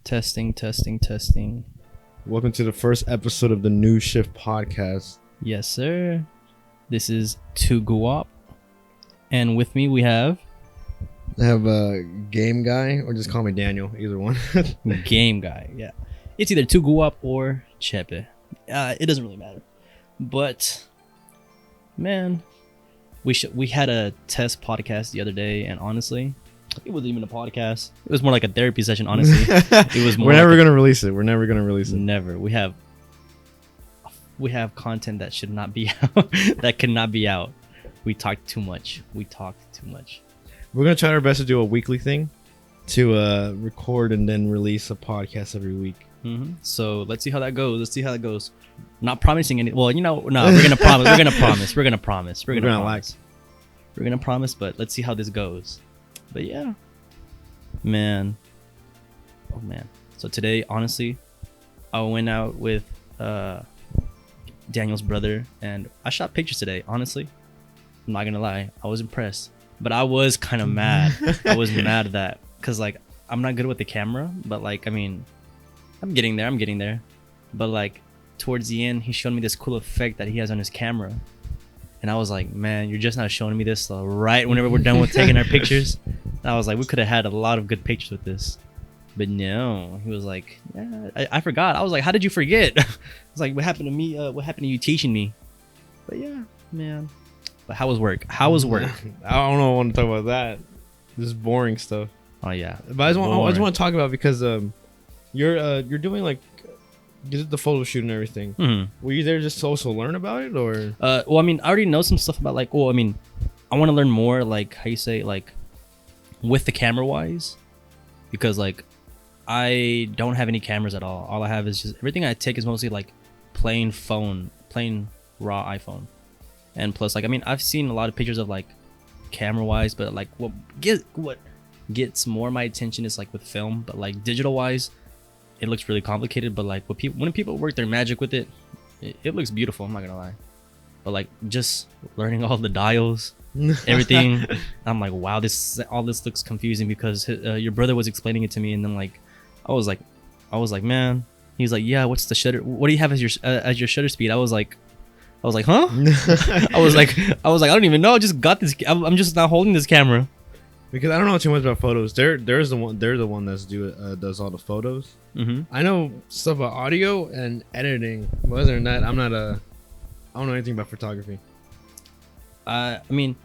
Testing, testing, testing. Welcome to the first episode of the NuShift podcast. Yes, sir. This is To Guap. And with me we have... I have a game guy, or just call me Daniel, either one. Game guy, yeah. It's either To Guap or Chepe. It doesn't really matter. But, man, we had a test podcast the other day, and honestly... It wasn't even a podcast. It was more like a therapy session, honestly. It was more We're never gonna release it. We're never gonna release it. Never. We have content that should not be out. That cannot be out. We talked too much. We're gonna try our best to do a weekly thing, to record and then release a podcast every week. Mm-hmm. So let's see how that goes. Not promising any. Well, no, we're gonna promise. We're gonna promise. We're gonna promise, but let's see how this goes. But yeah, man. Oh man. So today, honestly, I went out with Daniel's brother and I shot pictures today. Honestly, I'm not gonna lie, I was impressed, but I was kind of mad. I was mad at that because like I'm not good with the camera, but like I mean, I'm getting there. But like towards the end, he showed me this cool effect that he has on his camera. And I was like, man, you're just not showing me this right whenever we're done with taking our pictures. And I was like, we could have had a lot of good pictures with this. But no, he was like, yeah, I forgot. I was like, how did you forget? I was like, what happened to me? What happened to you teaching me? But yeah, man. But how was work? I don't know. I want to talk about that. This is boring stuff. Oh yeah. But I just want to talk about because you're doing like the photo shoot and everything. Mm-hmm. Were you there just to also learn about it, or? Well, I mean, I already know some stuff about like. Well, I mean, I want to learn more like how you say like with the camera wise, because like I don't have any cameras at all. All I have is just everything I take is mostly like plain raw iPhone, and plus like I mean I've seen a lot of pictures of like camera wise, but like what gets more my attention is like with film, but like digital wise. It looks really complicated, but like when people work their magic with it, it looks beautiful. I'm not gonna lie, but like just learning all the dials, everything, I'm like, wow, all this looks confusing because your brother was explaining it to me, and then like I was like, man, he's like, yeah, what's the shutter? What do you have as your shutter speed? I was like, huh? I was like, I don't even know. I just got this. I'm just not holding this camera. Because I don't know too much about photos. They're the one that's does all the photos. Mm-hmm. I know stuff about audio and editing. But other than that, I don't know anything about photography. I mean,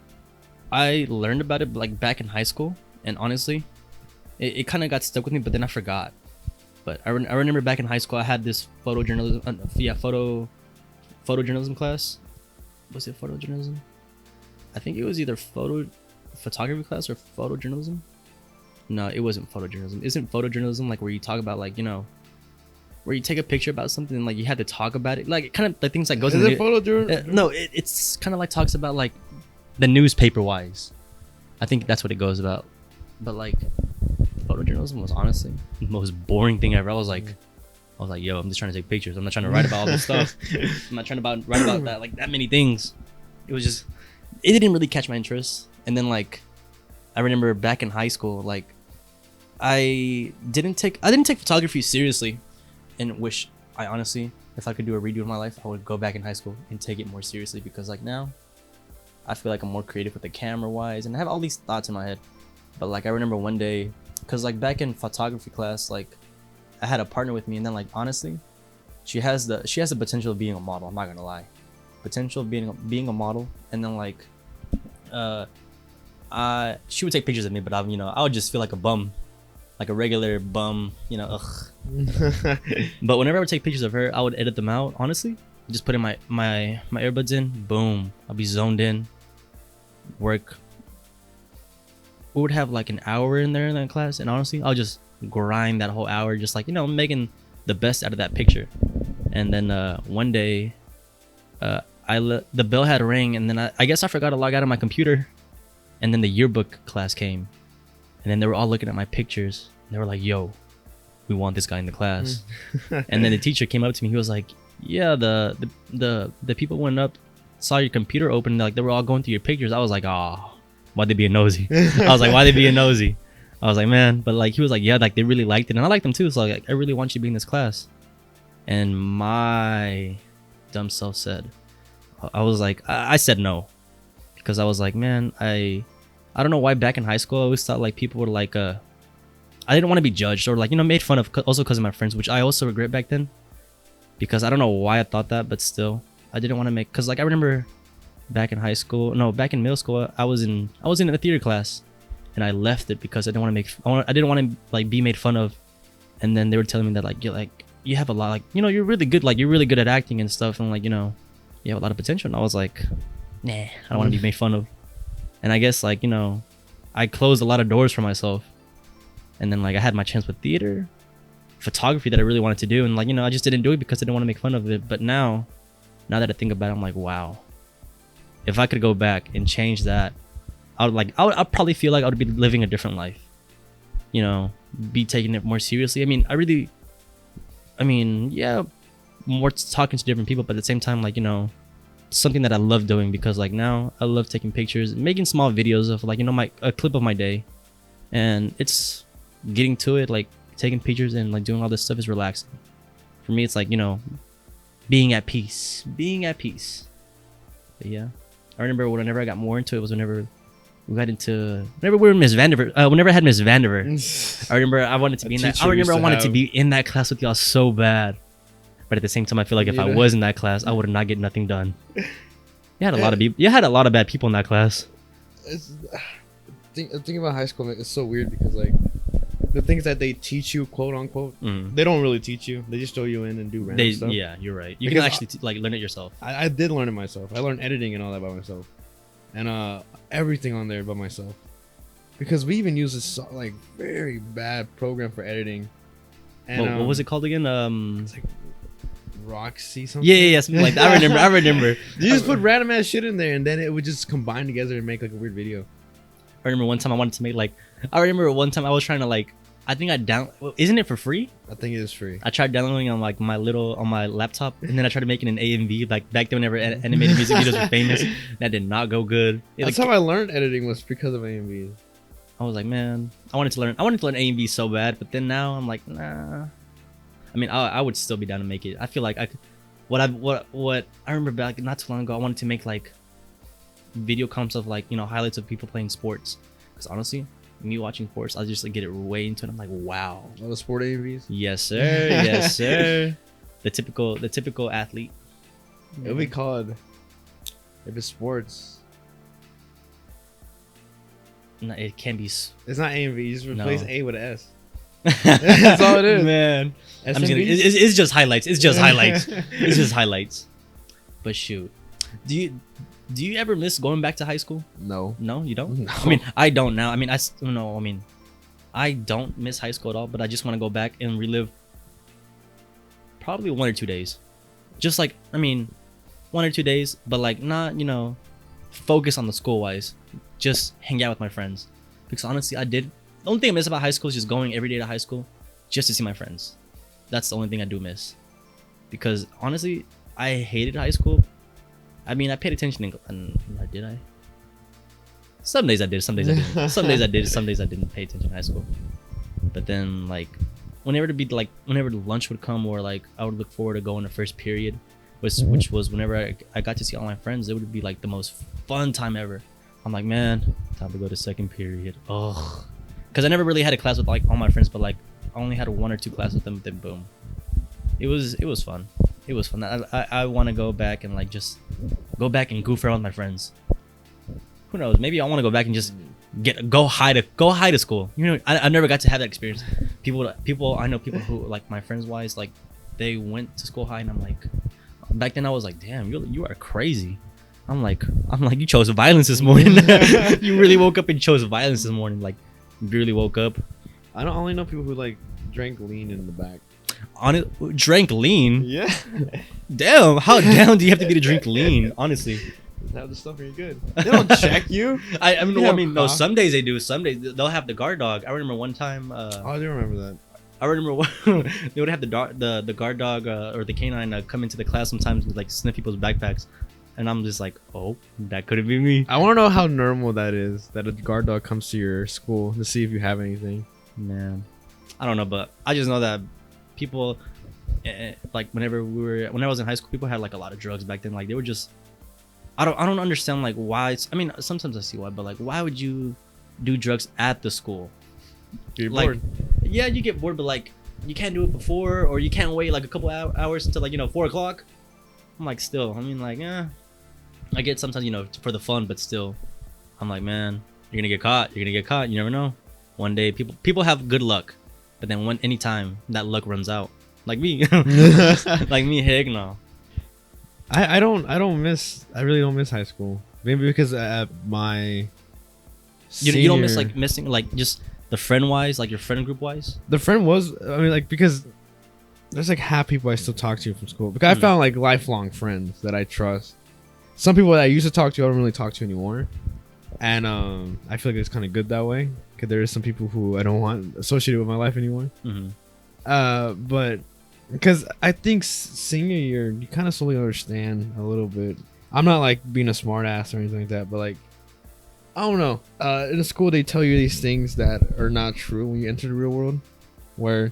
I learned about it like back in high school, and honestly, it kind of got stuck with me. But then I forgot. But I remember back in high school, I had this photojournalism class. Was it photojournalism? I think it was either photography class or photojournalism. No, it wasn't photojournalism. Isn't photojournalism like where you talk about like where you take a picture about something and like you had to talk about it, like kind of the things that goes in the photojournalism? No, it's kind of like talks about like the newspaper wise. I think that's what it goes about. But like photojournalism was honestly the most boring thing ever. I was like, yo, I'm just trying to take pictures. I'm not trying to write about all this stuff. I'm not trying to write about that many things. It didn't really catch my interest. And then like I remember back in high school, like I didn't take photography seriously, and wish I honestly, if I could do a redo of my life, I would go back in high school and take it more seriously, because like now I feel like I'm more creative with the camera wise and I have all these thoughts in my head. But like I remember one day, because like back in photography class, like I had a partner with me, and then like honestly she has the potential of being a model. I'm not gonna lie, potential of being a model. And then like she would take pictures of me, but I would just feel like a bum, like a regular bum, ugh. But whenever I would take pictures of her, I would edit them out, honestly. Just put in my earbuds in, boom, I'll be zoned in, work. We would have like an hour in there in that class, and honestly, I'll just grind that whole hour, just like, making the best out of that picture. And then one day, the bell had a ring, and then I guess I forgot to log out of my computer. And then the yearbook class came, and then they were all looking at my pictures. And they were like, yo, we want this guy in the class. And then the teacher came up to me. He was like, yeah, the people went up, saw your computer open. Like they were all going through your pictures. I was like, oh, why'd they be nosy? I was like, why they being nosy? I was like, man, but like he was like, yeah, like they really liked it, and I liked them too. So like, I really want you to be in this class. And my dumb self said, I was like, I said no, because I was like, man, I don't know why back in high school I always thought like people were like, I didn't want to be judged or like, you know, made fun of, also because of my friends, which I also regret back then, because I don't know why I thought that, but still, I didn't want to make, because like I remember back in high school, no, back in middle school, I was in a theater class. And I left it because I didn't want to I didn't want to like be made fun of. And then they were telling me that like you have a lot, like, you know, you're really good at acting and stuff, and like, you know, you have a lot of potential. And I was like, nah, I don't want to be made fun of. And I guess like, you know, I closed a lot of doors for myself. And then like I had my chance with theater, photography that I really wanted to do, and like, you know, I just didn't do it because I didn't want to make fun of it. But now that I think about it, I'm like, wow, if I could go back and change that, I'd probably feel like I would be living a different life, you know, be taking it more seriously. I mean, yeah, more talking to different people, but at the same time, like, you know, something that I love doing, because like now I love taking pictures, making small videos of like, you know, a clip of my day, and it's getting to it, like taking pictures and like doing all this stuff is relaxing. For me, it's like, you know, being at peace. But yeah, I remember whenever I got more into it was whenever we were in Miss Vandiver. Whenever I had Miss Vandiver, I remember I wanted to be in that. I remember I wanted to be in that class with y'all so bad, but at the same time, I feel like if I was in that class, I would not get nothing done. You had a lot of people. You had a lot of bad people in that class. Thinking about high school, it's so weird because like the things that they teach you, quote unquote, they don't really teach you. They just throw you in and do random stuff. Yeah, you're right. You can actually like learn it yourself. I did learn it myself. I learned editing and all that by myself, and everything on there by myself, because we even use this like very bad program for editing. And what was it called again? It's like Roxy something. Yeah, something like that. I remember. You just put random ass shit in there, and then it would just combine together and make like a weird video. I remember one time I wanted to make like. I remember one time I was trying to like. I think isn't it for free? I think it is free. I tried downloading on like on my laptop, and then I tried to make it in AMV, like back then whenever animated music videos were famous. That did not go good. That's how I learned editing, was because of AMV. I was like, man, I wanted to learn AMV so bad, but then now I'm like, nah. I mean, I would still be down to make it. I feel like I could. What I remember back not too long ago, I wanted to make like video comps of like, you know, highlights of people playing sports, because honestly, me watching sports, I just like get it way into it. I'm like, wow. All the sport AVs? Yes, sir. Yes, sir. The typical athlete. It would be called, if it's sports. No, it can be. It's not AMV. You just replace A with an S. That's all it is, man. It's just highlights. It's just highlights. It's just highlights. But shoot, do you ever miss going back to high school? No, you don't. No. I mean, I don't now. I mean, I don't miss high school at all. But I just want to go back and relive probably 1 or 2 days. Just like, I mean, 1 or 2 days, but like not, you know, focus on the school wise. Just hang out with my friends, because honestly, the only thing I miss about high school is just going every day to high school just to see my friends. That's the only thing I do miss, because honestly, I hated high school. I mean, I paid attention did I? Some days I did, some days I didn't. Some days I did, some days I didn't pay attention in high school. But then like whenever the lunch would come, or like I would look forward to going to first period, which was whenever I got to see all my friends, it would be like the most fun time ever. I'm like, man, time to go to second period. Oh, because I never really had a class with like all my friends, but like I only had 1 or 2 classes with them. Then boom, it was fun. It was fun. I want to go back and like just go back and goof around with my friends. Who knows? Maybe I want to go back and just go high to school. You know, I never got to have that experience. I know people who like my friends wise, like they went to school high, and I'm like, back then I was like, damn, you are crazy. I'm like, you chose violence this morning. You really woke up and chose violence this morning. Like, you really woke up. I only know people who like drank lean in the back. Drank lean? Yeah. Damn, how down do you have to be to drink lean? Honestly. Have the stuff, are you good? They don't check you. I mean, no. Some days they do. Some days they'll have the guard dog. I remember one time. I do remember that. I remember they would have the guard dog or the canine come into the class sometimes and like sniff people's backpacks. and I'm just like, oh, that couldn't be me. I want to know how normal that is. That a guard dog comes to your school to see if you have anything. Man, I don't know, but I just know that people, like when I was in high school, people had like a lot of drugs back then. Like they were just, I don't understand like why. I mean, sometimes I see why, but like why would you do drugs at the school? You're Like, bored. yeah, you get bored, but like you can't do it before, or you can't wait like a couple hours until like 4 o'clock. I'm like, still, I mean, like, I get sometimes for the fun, but still, I'm like, man, you're gonna get caught. You're gonna get caught. You never know. One day, people have good luck, but then anytime that luck runs out, like me, like me, heck no. I really don't miss high school. Maybe because my You don't miss like missing like just the friend wise, like your friend group wise. the friend was, I mean, like, because there's like half people I still talk to from school because I found like lifelong friends that I trust. Some people that I used to talk to I don't really talk to anymore, and I feel like it's kind of good that way because there is some people who I don't want associated with my life anymore. But because I think senior year you kind of slowly understand a little bit. I'm not like being a smart ass or anything like that, but like, I don't know. In school, they tell you these things that are not true when you enter the real world, where,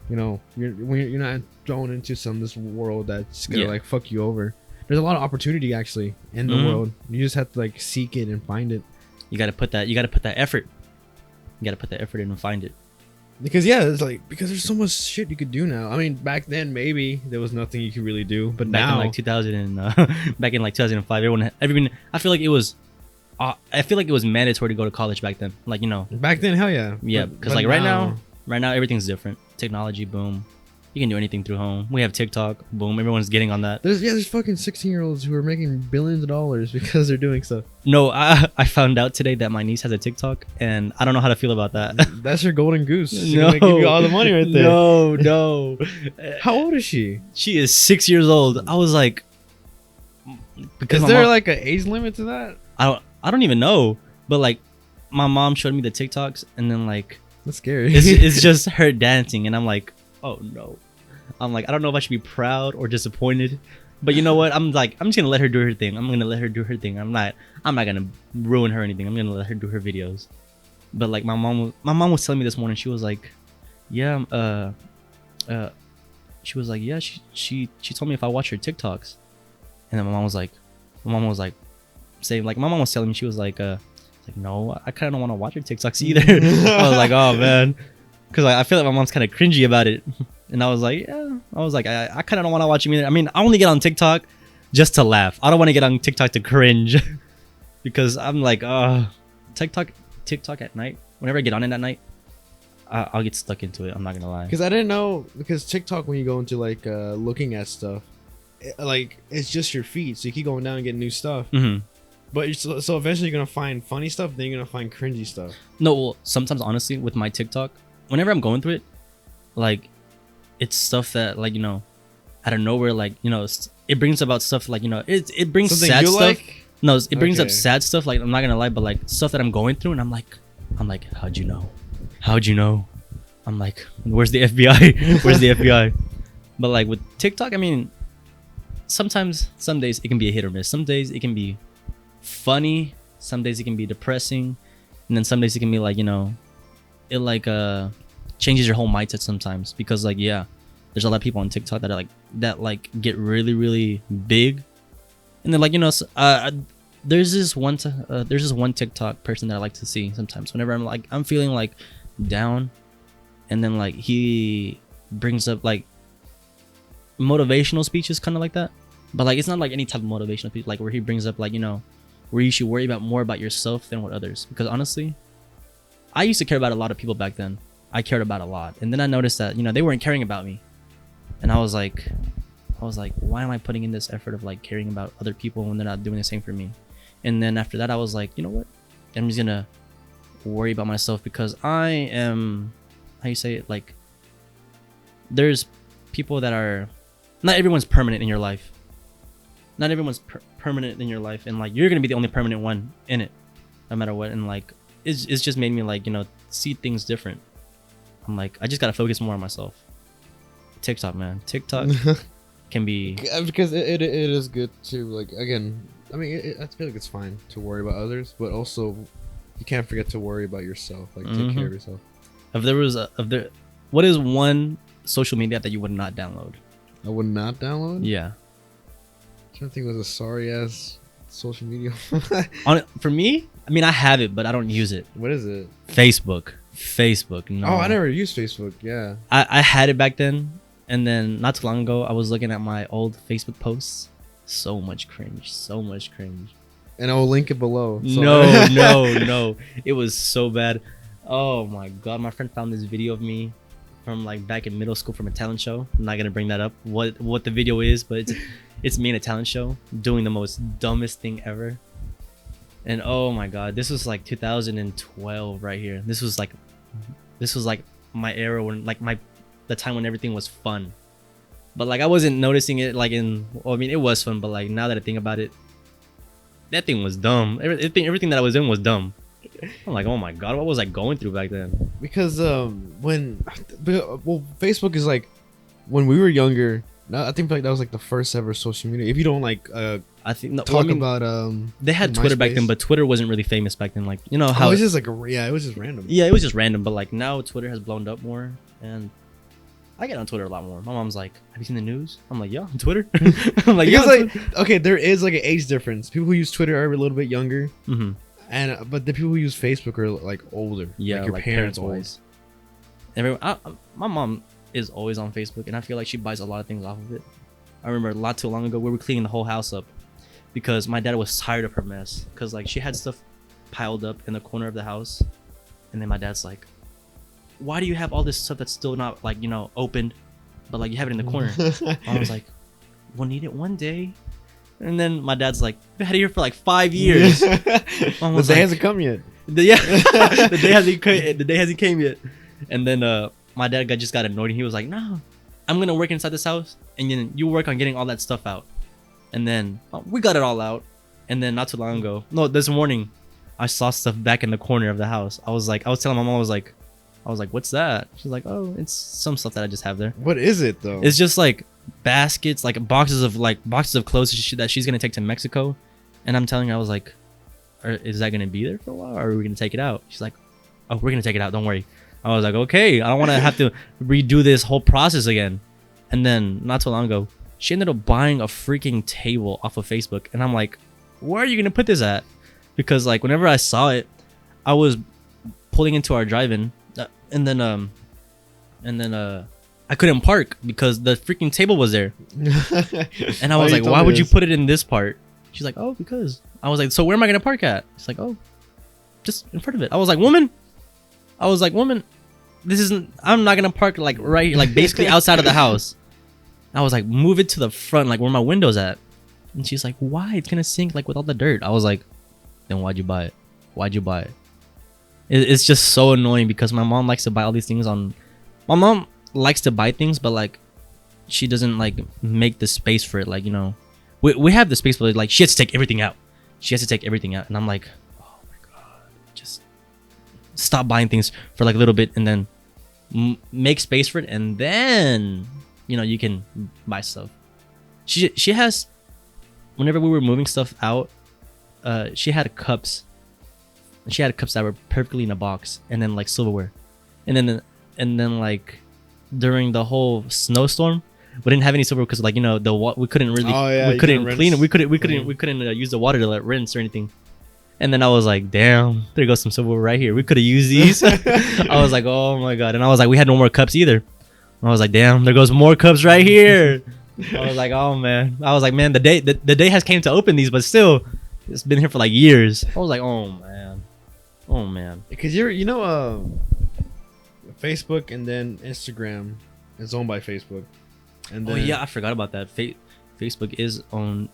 you're not thrown into this world that's gonna like fuck you over. There's a lot of opportunity actually in the world. You just have to like seek it and find it. You gotta put that effort. You gotta put that effort in and find it. Because because there's so much shit you could do now. I mean, back then maybe there was nothing you could really do, but back now, in like 2000 and back in like 2005, everyone. I feel like it was mandatory to go to college back then. Like back then, hell yeah. Yeah, because like right now everything's different. Technology, boom. You can do anything through home. We have TikTok, boom. Everyone's getting on that. There's fucking 16-year-olds who are making billions of dollars because they're doing stuff. No, I found out today that my niece has a TikTok, and I don't know how to feel about that. That's your golden goose. She's gonna give you all the money right there. No. How old is she? She is 6 years old. I was like, because is there like an age limit to that? I don't even know, but like my mom showed me the TikToks, and then like that's scary. It's just her dancing, and I'm like, oh no. I'm like, I don't know if I should be proud or disappointed, but you know what? I'm just gonna let her do her thing. I'm not gonna ruin her or anything. I'm gonna let her do her videos. But like my mom was telling me this morning, she was like, yeah, she was like, yeah, she told me if I watch her TikToks, and then my mom was like saying, like, my mom was telling me, she was like, no, I kind of don't want to watch your TikToks either. I was like, oh man, because I feel like my mom's kind of cringy about it. And I was like, yeah. I kind of don't want to watch him either. I mean, I only get on TikTok just to laugh. I don't want to get on TikTok to cringe. Because I'm like, TikTok at night. Whenever I get on it at night, I'll get stuck into it. I'm not gonna lie. Because I didn't know. Because TikTok, when you go into like looking at stuff, it's just your feed. So you keep going down and getting new stuff. But so eventually you're gonna find funny stuff. Then you're gonna find cringy stuff. No, well, sometimes honestly with my TikTok, whenever I'm going through it, like, it's stuff that, like, out of nowhere, like, it brings about stuff like, it brings something sad stuff. Like? No, it brings up sad stuff. Like, I'm not gonna lie, but like stuff that I'm going through, and I'm like, how'd you know? I'm like, where's the FBI? Where's the FBI? But like with TikTok, I mean, some days it can be a hit or miss. Some days it can be funny. Some days it can be depressing, and then some days it can be like, it like changes your whole mindset sometimes, because like, yeah, there's a lot of people on TikTok that are like get really, really big, and then like, there's this one TikTok person that I like to see sometimes whenever I'm feeling like down, and then like he brings up like motivational speeches, kind of like that, but like it's not like any type of motivational speech, like where he brings up like, where you should worry about more about yourself than what others, because honestly, I used to care about a lot of people back then. I cared about a lot, and then I noticed that they weren't caring about me, and I was like, why am I putting in this effort of like caring about other people when they're not doing the same for me? And then after that, I was like, you know what, I'm just gonna worry about myself, because I am, how you say it, like, there's people that are, not everyone's permanent in your life. Not everyone's permanent in your life, and like, you're gonna be the only permanent one in it, no matter what. And like, it's just made me like, see things different. I'm like, I just gotta focus more on myself. TikTok, man. TikTok. can be. Because it is good to like again. I mean, I feel like it's fine to worry about others, but also you can't forget to worry about yourself. Like take care of yourself. What is one social media that you would not download? I would not download. Yeah. I'm trying to think, was a sorry ass social media. For me, I mean, I have it, but I don't use it. What is it? Facebook. No. Oh, I never used Facebook. Yeah. I had it back then, and then not too long ago, I was looking at my old Facebook posts. So much cringe. And I'll link it below. So. No. It was so bad. Oh my god, my friend found this video of me from like back in middle school from a talent show. I'm not gonna bring that up. What the video is, but it's me in a talent show doing the most dumbest thing ever. And oh my god, this was like 2012 right here. This was like my era when like the time when everything was fun. But like I wasn't noticing it like I mean it was fun, but like now that I think about it, that thing was dumb. Everything that I was doing was dumb. I'm like, oh my god, what was I going through back then? Because Facebook is like when we were younger. I think like that was like the first ever social media. If you don't like, I think about they had Twitter back then, but Twitter wasn't really famous back then. Like you know how it was just like it was just random. Yeah, it was just random. But like now Twitter has blown up more, and I get on Twitter a lot more. My mom's like, "Have you seen the news?" I'm like, "Yeah, on Twitter." I'm like, "Yeah." Like, okay, there is like an age difference. People who use Twitter are a little bit younger, but the people who use Facebook are like older. Yeah, like your parents always. My mom is always on Facebook, and I feel like she buys a lot of things off of it. I remember not too long ago we were cleaning the whole house up because my dad was tired of her mess. Because like she had stuff piled up in the corner of the house, and then my dad's like, why do you have all this stuff that's still not like opened, but like you have it in the corner? I was like, we'll need it one day. And then my dad's like, we've had it here for like 5 years. The day hasn't come yet. The day hasn't came yet. And then my dad just got annoyed, and he was like, no, I'm gonna work inside this house, and then you work on getting all that stuff out. And then we got it all out. And then not too long ago, this morning, I saw stuff back in the corner of the house. I was telling my mom, I was like, what's that? She's like, oh, it's some stuff that I just have there. What is it though? It's just like baskets, like boxes of clothes that she's gonna take to Mexico. And I'm telling her, I was like, is that gonna be there for a while, or are we gonna take it out? She's like, oh, we're gonna take it out, don't worry. I was like, okay, I don't want to have to redo this whole process again. And then not too long ago, she ended up buying a freaking table off of Facebook, and I'm like, where are you gonna put this at? Because like whenever I saw it, I was pulling into our drive-in, and then I couldn't park because the freaking table was there. And I was like, why would you put it in this part? She's like, oh, because. I was like, so where am I gonna park at? She's like, oh, just in front of it. I was like, woman, this isn't, I'm not gonna park like right, like basically outside of the house. I was like, move it to the front, like where my window's at. And she's like, why? It's gonna sink like with all the dirt. I was like, then why'd you buy it? It's just so annoying because my mom likes to buy all these things my mom likes to buy things, but like she doesn't like make the space for it. Like, we have the space, but like she has to take everything out. And I'm like, oh my god, just stop buying things for like a little bit and then make space for it, and then you can buy stuff. She has, whenever we were moving stuff out, she had cups that were perfectly in a box, and then like silverware, and then like during the whole snowstorm, we didn't have any silverware because like we couldn't really we couldn't clean it, we couldn't use the water to let rinse or anything. And then I was like, damn, there goes some silverware right here. We could have used these. I was like, oh my god. And I was like, we had no more cups either. I was like, damn, there goes more cups right here. I was like, oh man. I was like, man, the day has came to open these, but still, it's been here for like years. I was like, oh man. Because Facebook and then Instagram is owned by Facebook. And then, oh yeah, I forgot about that. Facebook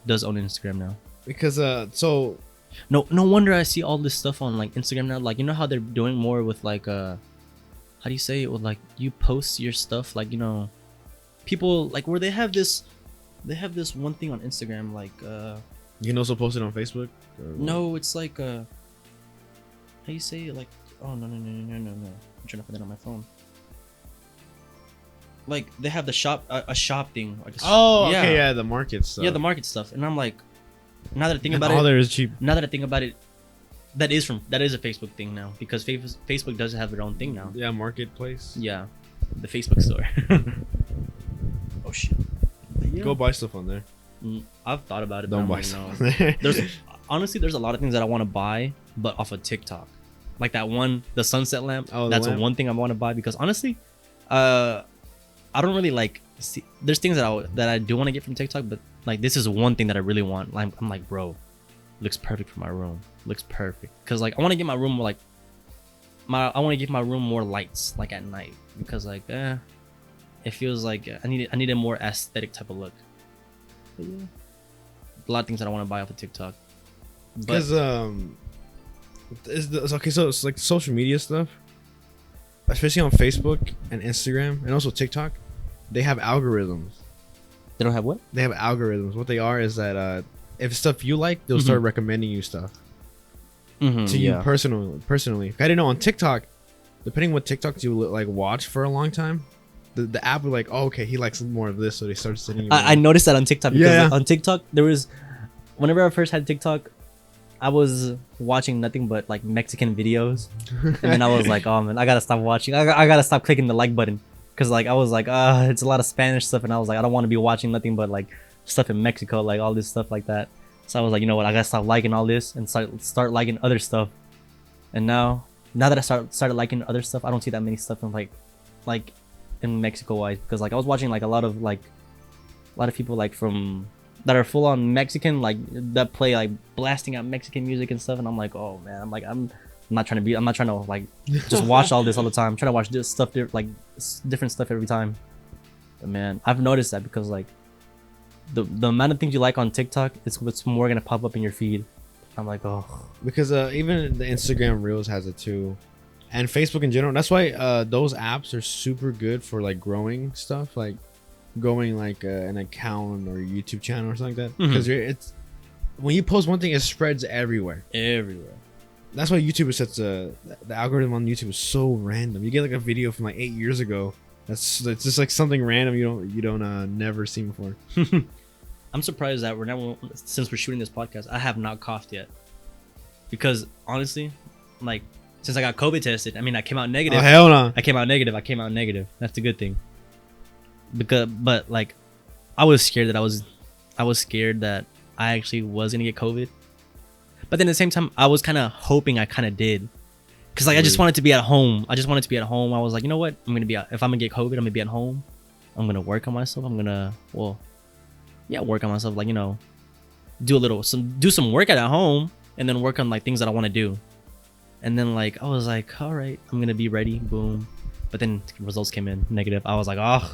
does own Instagram now. Because no wonder I see all this stuff on like Instagram now. Like how they're doing more with like how do you say it, with like you post your stuff, like people like where they have this one thing on Instagram like you can also post it on Facebook. No, it's like how do you say it, like, oh no, I'm trying to find it on my phone. like they have the shop a shop thing. Like Oh, okay, yeah, the market stuff. Yeah, the market stuff. And I'm like, now that I think about all it, there is cheap. now that I think about it, that is a Facebook thing now because Facebook does have their own thing now. Yeah, marketplace. Yeah, the Facebook store. Oh shit. Yeah. Go buy stuff on there. I've thought about it. Don't buy stuff on there. There's a lot of things that I want to buy, but off of TikTok, like that one, the sunset lamp. Oh, that's one thing I want to buy because honestly, I don't really like. See, there's things that I do want to get from TikTok, but like this is one thing that I really want. I'm like, bro, looks perfect for my room. Looks perfect because like I want to get my room more like I want to give my room more lights like at night because like it feels like I need a more aesthetic type of look. But yeah, a lot of things that I want to buy off of TikTok. Because okay, so it's like social media stuff, especially on Facebook and Instagram and also TikTok. They have algorithms. They don't have what? They have algorithms. What they are is that if stuff you like, they'll start recommending you stuff to you personally. I didn't know on TikTok, depending what TikToks you like watch for a long time, the app will like, oh, okay, he likes more of this, so they start sending you. I noticed that on TikTok. Because Yeah. on TikTok there was, whenever I first had TikTok, I was watching nothing but like Mexican videos, and then I was like, oh man, I gotta stop watching. I gotta stop clicking the like button. Cause like I was like, it's a lot of Spanish stuff, and I was like, I don't want to be watching nothing but like stuff in Mexico, like all this stuff like that. So I was like, you know what, I gotta stop liking all this and start liking other stuff. And now that I started liking other stuff, I don't see that many stuff in like in Mexico wise, because like I was watching like a lot of people like from that are full on Mexican, like that play like blasting out Mexican music and stuff, and I'm like, oh man, I'm not trying to like just watch all this all the time. I'm trying to watch this stuff like different stuff every time. But man, I've noticed that because like the amount of things you like on TikTok is what's more gonna pop up in your feed. I'm like, oh, because even the Instagram Reels has it too, and Facebook in general. That's why those apps are super good for like growing stuff, like growing like an account or a YouTube channel or something like that. Because it's when you post one thing, it spreads everywhere. That's why YouTube is such the algorithm on YouTube is so random. You get like a video from like 8 years ago. It's just like something random you don't never seen before. I'm surprised that since we're shooting this podcast, I have not coughed yet. Because honestly, like since I got COVID tested, I mean I came out negative. Oh hell no! I came out negative. That's a good thing. But like I was scared that I actually was gonna get COVID. But then at the same time, I was kind of hoping I kind of did. Because like I just wanted to be at home. I was like, you know what? If I'm going to get COVID, I'm going to be at home. I'm going to work on myself. I'm going to, work on myself. Like, you know, do some work at home. And then work on like things that I want to do. And then like, I was like, all right, I'm going to be ready. Boom. But then results came in negative. I was like, oh,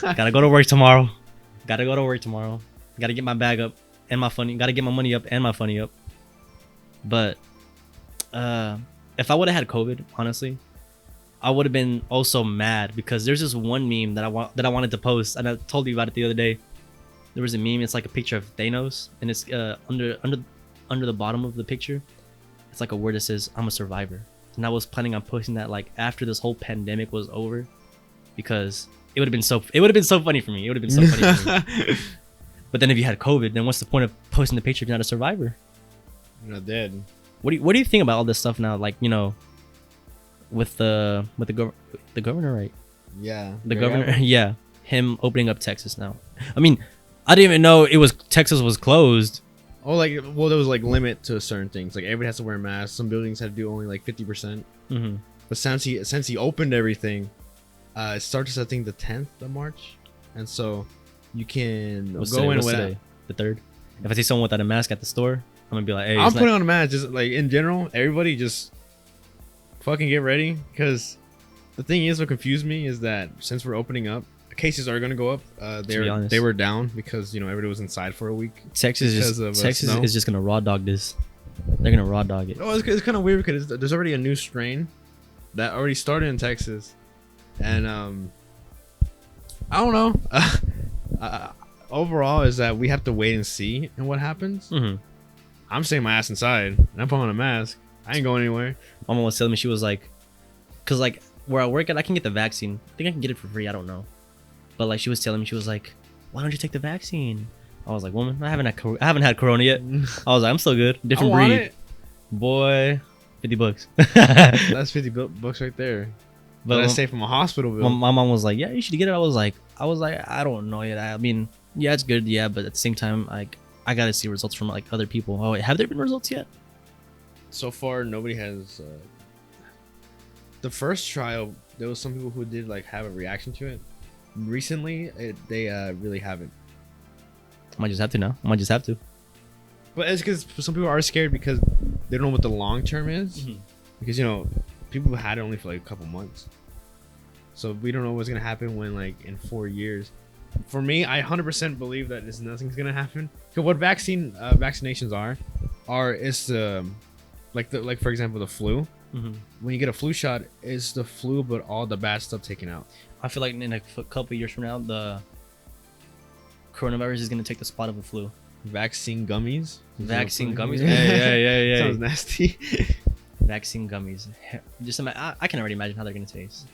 got to go to work tomorrow. Got to get my bag up and my funny. Got to get my money up and my funny up. But if I would have had COVID, honestly, I would have been also mad because there's this one meme that I wanted to post, and I told you about it the other day. There was a meme. It's like a picture of Thanos, and it's under the bottom of the picture. It's like a word that says "I'm a survivor," and I was planning on posting that like after this whole pandemic was over, because it would have been so funny for me. But then if you had COVID, then what's the point of posting the picture if you're not a survivor? You're not dead. What do you think about all this stuff now? Like, you know, with the governor, right? Yeah. The governor, yeah, him opening up Texas now. I mean, I didn't even know Texas was closed. Oh, like there was like limit to certain things. Like everybody has to wear a mask. Some buildings had to do only like 50%. But since he opened everything, it starts I think the 10th of March, and so you can go in without today? The 3rd. If I see someone without a mask at the store, I'm gonna be like, hey, I'm putting on a mask. Just like in general, everybody just fucking get ready, because the thing is, what confused me is that since we're opening up, cases are gonna go up. They were down because everybody was inside for a week. Texas is just gonna raw dog this. They're gonna raw dog it. Oh, it's kind of weird because there's already a new strain that already started in Texas, and I don't know. Overall, is that we have to wait and see and what happens. I'm staying my ass inside and I'm putting on a mask. I ain't going anywhere. Mama was telling me, she was like, because like where I work at, I can get the vaccine. I think I can get it for free. I don't know. But like she was telling me, she was like, "Why don't you take the vaccine?" I was like, "Woman, I haven't had corona yet." I was like, "I'm still good. Different I want breed, it. boy." $50. That's 50 bucks right there. But But I say from a hospital bill. my mom was like, "Yeah, you should get it." I was like, I don't know yet. I mean, yeah, it's good, yeah, but at the same time, like, I gotta see results from like other people. Oh wait, have there been results yet? So far, nobody has. The first trial, there was some people who did like have a reaction to it. Recently, they really haven't. I might just have to now. I might just have to. But it's because some people are scared because they don't know what the long term is. Because people had it only for like a couple months, so we don't know what's gonna happen when like in 4 years. For me, I 100% believe that nothing's gonna happen. Because what vaccinations are is like for example the flu. When you get a flu shot, it's the flu but all the bad stuff taken out. I feel like in a couple years from now, the coronavirus is gonna take the spot of the flu. Vaccine gummies. Vaccine gummies. Yeah. Sounds nasty. Vaccine gummies. Just I can already imagine how they're gonna taste.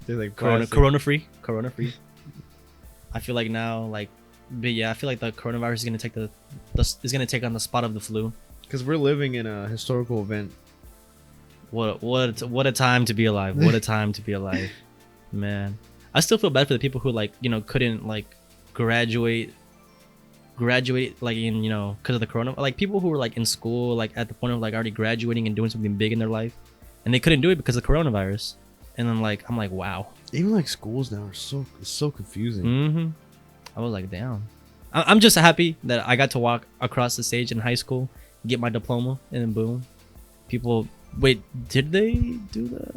They're like corona free. I feel like now, like, but yeah, I feel like the coronavirus is gonna take is gonna take on the spot of the flu. Because we're living in a historical event. What a time to be alive. What a time to be alive, man. I still feel bad for the people who like couldn't like graduate like in because of the corona, like people who were like in school like at the point of like already graduating and doing something big in their life, and they couldn't do it because of coronavirus. And then like I'm like, wow, even like schools now are so confusing. I was like, damn. I'm just happy that I got to walk across the stage in high school, get my diploma, and then boom, people. Wait, did they do the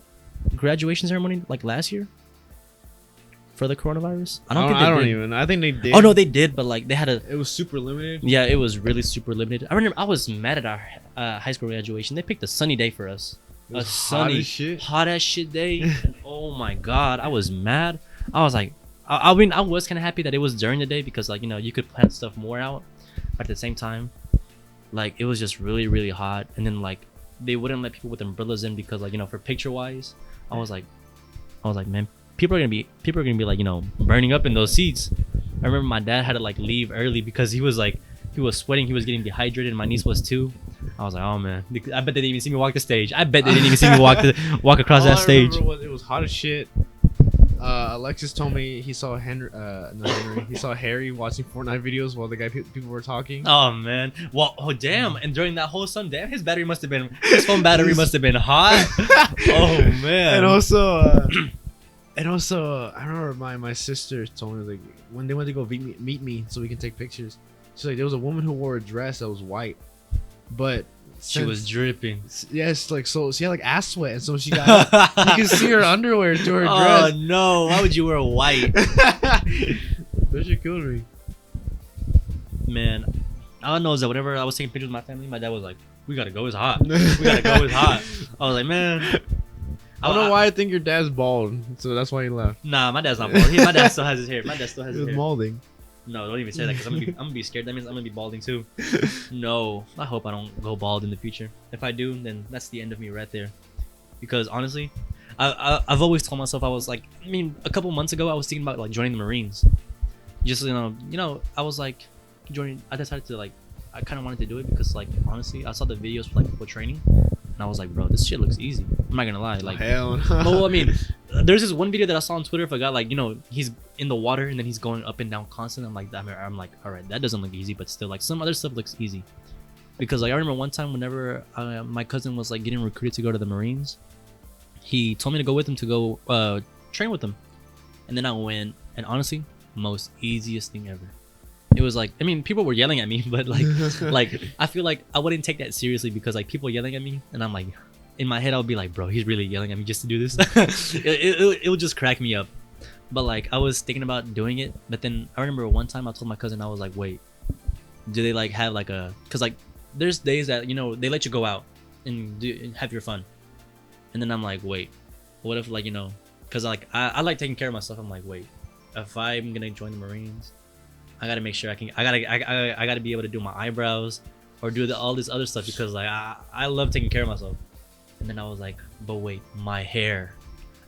graduation ceremony like last year for the coronavirus? I don't think they did. I think they did. Oh no, they did, but like they had it was super limited. Yeah, it was really super limited. I remember I was mad at our high school graduation. They picked a sunny day for us. A sunny, hot as shit day. And oh my god, I was mad. I was like, I mean, I was kind of happy that it was during the day because like you could plan stuff more out. But at the same time, like it was just really really hot, and then like they wouldn't let people with umbrellas in because like for picture wise, I was like, man, people are gonna be like burning up in those seats. I remember my dad had to like leave early because he was sweating, he was getting dehydrated, and my niece was too. I was like, oh man, I bet they didn't even see me walk the stage. I bet they didn't even see me walk across that stage. I remember it was hot as shit. Alexis told me he saw he saw Harry watching Fortnite videos while the people were talking. Oh man, well, oh damn! And during that whole sun, damn, his phone battery must have been hot. Oh man. And also, I remember my sister told me like when they went to go meet me so we can take pictures. She's like, there was a woman who wore a dress that was white, but she was dripping. Yes, like so she had like ass sweat, and so she got you can see her underwear through her dress. Oh no! Why would you wear white? That shit killed me. Man, all I know is that whenever I was taking pictures with my family, my dad was like, "We gotta go. It's hot. We gotta go. It's hot." I was like, "Man." I don't know why I think your dad's bald, so that's why he left. Nah, my dad's not bald. My dad still has his hair. My dad still has his hair. Balding. No, don't even say that because I'm gonna be scared. That means I'm gonna be balding too. No, I hope I don't go bald in the future. If I do, then that's the end of me right there. Because honestly, I've always told myself I was like, I mean, a couple months ago I was thinking about like joining the Marines. Just I was like joining. I decided to like, I kind of wanted to do it because like honestly, I saw the videos for like people training, and I was like, bro, this shit looks easy. I'm not gonna lie. Like, hell no. Well, I mean, there's this one video that I saw on Twitter. If I got like, he's in the water and then he's going up and down constant. I'm like, all right, that doesn't look easy, but still, like some other stuff looks easy. Because like I remember one time whenever my cousin was like getting recruited to go to the Marines, he told me to go with him to go train with him, and then I went, and honestly, most easiest thing ever. It was like, I mean, people were yelling at me, but like I feel like I wouldn't take that seriously because like people yelling at me, and I'm like, in my head I would be like, bro, he's really yelling at me just to do this. it would just crack me up. But like I was thinking about doing it, but then I remember one time I told my cousin, I was like, wait, do they like have like because like there's days that they let you go out and have your fun, and then I'm like, wait, what if like because like I like taking care of myself. I'm like, wait, if I'm gonna join the Marines, I gotta make sure I gotta be able to do my eyebrows or do all this other stuff because like I love taking care of myself. And then I was like, but wait, my hair.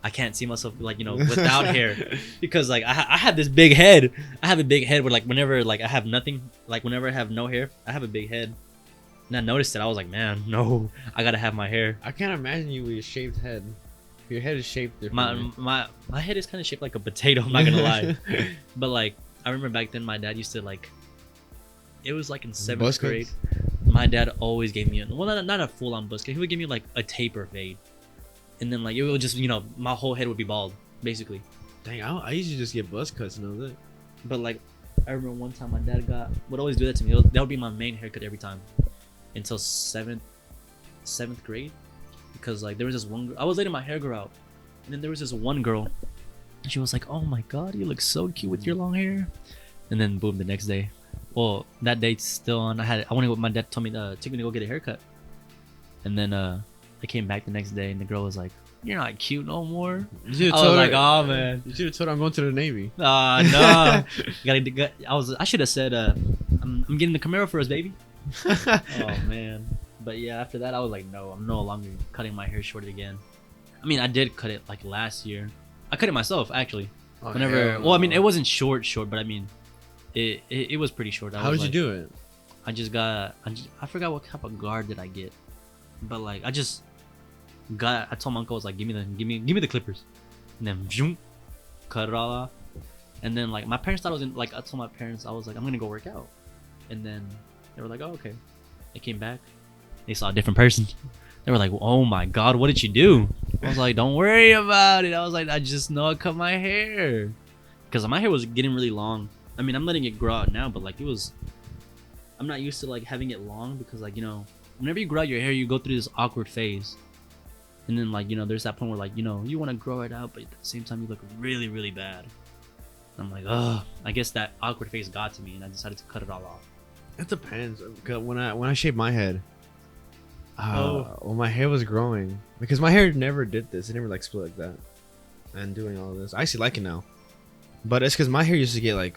I can't see myself like, you know, without hair, because like I have this big head. I have a big head where like whenever like I have nothing, like whenever I have no hair, I have a big head. And I noticed it. I was like, man, no, I gotta have my hair. I can't imagine you with a shaved head. Your head is shaped differently. My head is kind of shaped like a potato. I'm not gonna lie, but like I remember back then, my dad used to like. It was like in 7th grade. My dad always gave me not a full on buzz cut. He would give me like a taper fade, and then like it would just, you know, my whole head would be bald basically. Dang, I usually just get buzz cuts and all that. But like I remember one time my dad would always do that to me. That would be my main haircut every time until 7th grade, because like there was this one girl, I was letting my hair grow out, and then there was this one girl, and she was like, oh my god, you look so cute with your long hair. And then boom, the next day, well, that date's still on. I wanted what my dad told me took me to go get a haircut, and then I came back the next day, and the girl was like, "You're not cute no more." I was like, "Oh man, you should have told her I'm going to the Navy." No, I should have said, "I'm getting the Camaro for us, baby." Oh man, but yeah, after that I was like, "No, I'm no longer cutting my hair short again." I mean, I did cut it like last year. I cut it myself actually. Oh, Whenever, well, I mean, it wasn't short, but I mean. It was pretty short. How did you do it? I forgot what type of guard did I get, but like I told my uncle, I was like, give me the clippers, and then zoom, cut it all off. And then like my parents thought I was in, like I told my parents I was like, I'm gonna go work out, and then they were like, oh okay. They came back, they saw a different person. They were like, oh my god, what did you do? I was like, don't worry about it. I was like, I just know I cut my hair, because my hair was getting really long. I mean, I'm letting it grow out now, but like I'm not used to like having it long, because like, you know, whenever you grow out your hair, you go through this awkward phase. And then like, you know, there's that point where like, you know, you want to grow it out, but at the same time you look really, really bad. And I'm like, oh, I guess that awkward phase got to me, and I decided to cut it all off. It depends. When I shaved my head, well, my hair was growing, because my hair never did this. It never like split like that. And doing all this, I actually like it now. But it's because my hair used to get like,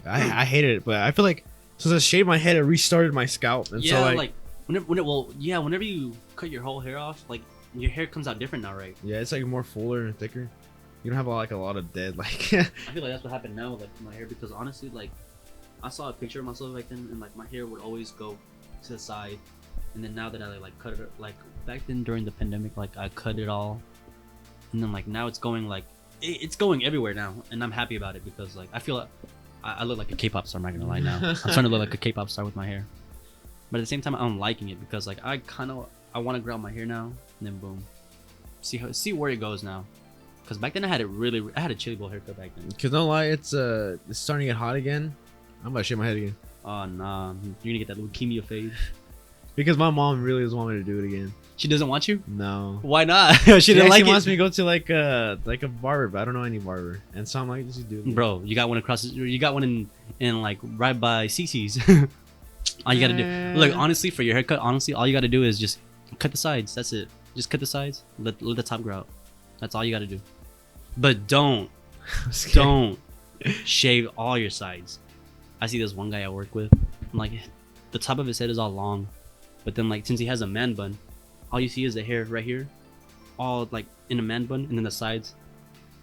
I hated it. But I feel like since I shaved my head, it restarted my scalp. And yeah, so like whenever you cut your whole hair off, like your hair comes out different now, right? Yeah, it's like more fuller and thicker. You don't have like a lot of dead like. I feel like that's what happened now with like my hair, because honestly, like I saw a picture of myself back then, and like my hair would always go to the side, and then now that I like cut it, like back then during the pandemic, like I cut it all, and then like now it's going like. It's going everywhere now, and I'm happy about it, because like I feel like I look like a K-pop star. I'm not gonna lie now. I'm starting to look like a K-pop star with my hair, but at the same time I'm liking it, because like I want to grow out my hair now, and then boom, see where it goes now. Because back then I had a chili bowl haircut back then. Cause don't lie, it's starting to get hot again. I'm about to shave my head again. Oh nah, you're gonna get that leukemia fade. Because my mom really doesn't want me to do it again. She doesn't want you? No. Why not? She didn't like it. She wants me to go to like a barber, but I don't know any barber. And so I'm like, just do it. Bro, you got one you got one in like right by CC's. All you gotta do, look, honestly, for your haircut, honestly, all you gotta do is just cut the sides. That's it. Just cut the sides. Let the top grow out. That's all you gotta do. But don't shave all your sides. I see this one guy I work with. I'm like, the top of his head is all long, but then like since he has a man bun, all you see is the hair right here, all like in a man bun, and then the sides.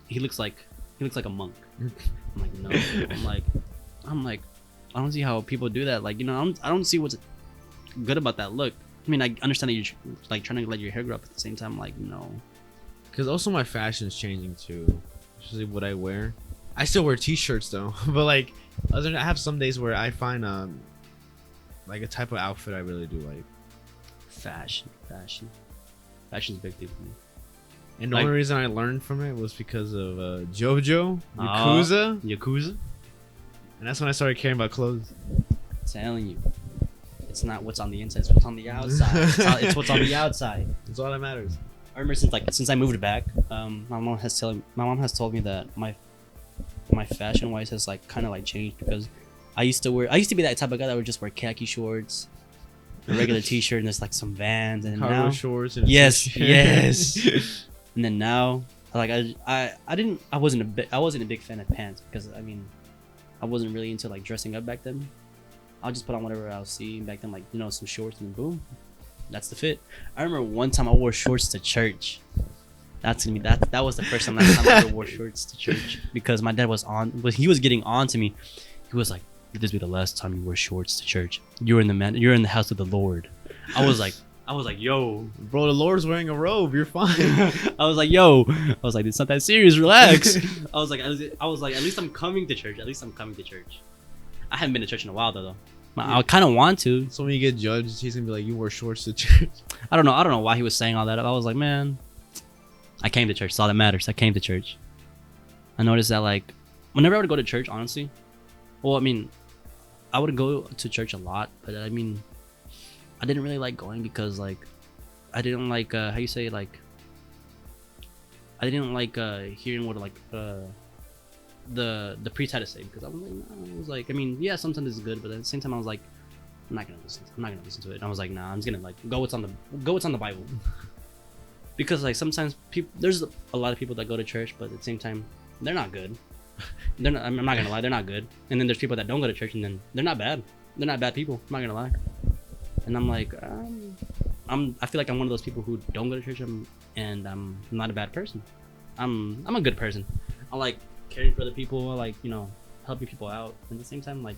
He looks like a monk. I'm like, no. I'm like, I don't see how people do that. Like, you know, I don't see what's good about that look. I mean, I understand that you're like trying to let your hair grow up at the same time. Like, no. Because also my fashion's changing too, especially what I wear. I still wear t-shirts though, but like, I have some days where I find like a type of outfit I really do like. Fashion's a big thing for me. And the only reason I learned from it was because of JoJo, Yakuza. And that's when I started caring about clothes. I'm telling you, it's not what's on the inside, it's what's on the outside. It's what's on the outside. That's all that matters. I remember since I moved back, my mom has told me that my fashion wise has like kind of like changed, because I used to be that type of guy that would just wear khaki shorts, a regular t-shirt, and there's like some Vans, and cargo now shorts. And yes. And then now, like I wasn't a big fan of pants, because I mean, I wasn't really into like dressing up back then. I'll just put on whatever I'll see back then, like, you know, some shorts, and boom, that's the fit. I remember one time I wore shorts to church. That's gonna be that was the first time last time I ever wore shorts to church because my dad he was getting on to me. He was like, "Let this be the last time you wear shorts to church. You're in the house of the Lord." I was like, "Yo, Bro, the Lord's wearing a robe. You're fine. I was like, "Yo," I was like, "It's not that serious. Relax." I was like, "At least I'm coming to church. At least I'm coming to church." I haven't been to church in a while though. I kind of want to. So when you get judged, he's gonna be like, "You wore shorts to church." I don't know why he was saying all that. I was like, man, I came to church. That's all that matters. I came to church. I noticed that like whenever I would go to church, honestly, well, I mean, I would go to church a lot, but I mean, I didn't really like going because like I didn't like how you say like I didn't like hearing what like the priest had to say because I was like, no, I was like, I mean, yeah, sometimes it's good, but at the same time I was like, I'm not gonna listen to it. And I was like, nah, I'm just gonna like go what's on the Bible. Because like sometimes there's a lot of people that go to church, but at the same time they're not good. I'm not gonna lie, they're not good. And then there's people that don't go to church, and then they're not bad. They're not bad people. I'm not gonna lie. And I'm like, I feel like I'm one of those people who don't go to church, and I'm not a bad person. I'm a good person. I like caring for other people. I like helping people out. And at the same time, like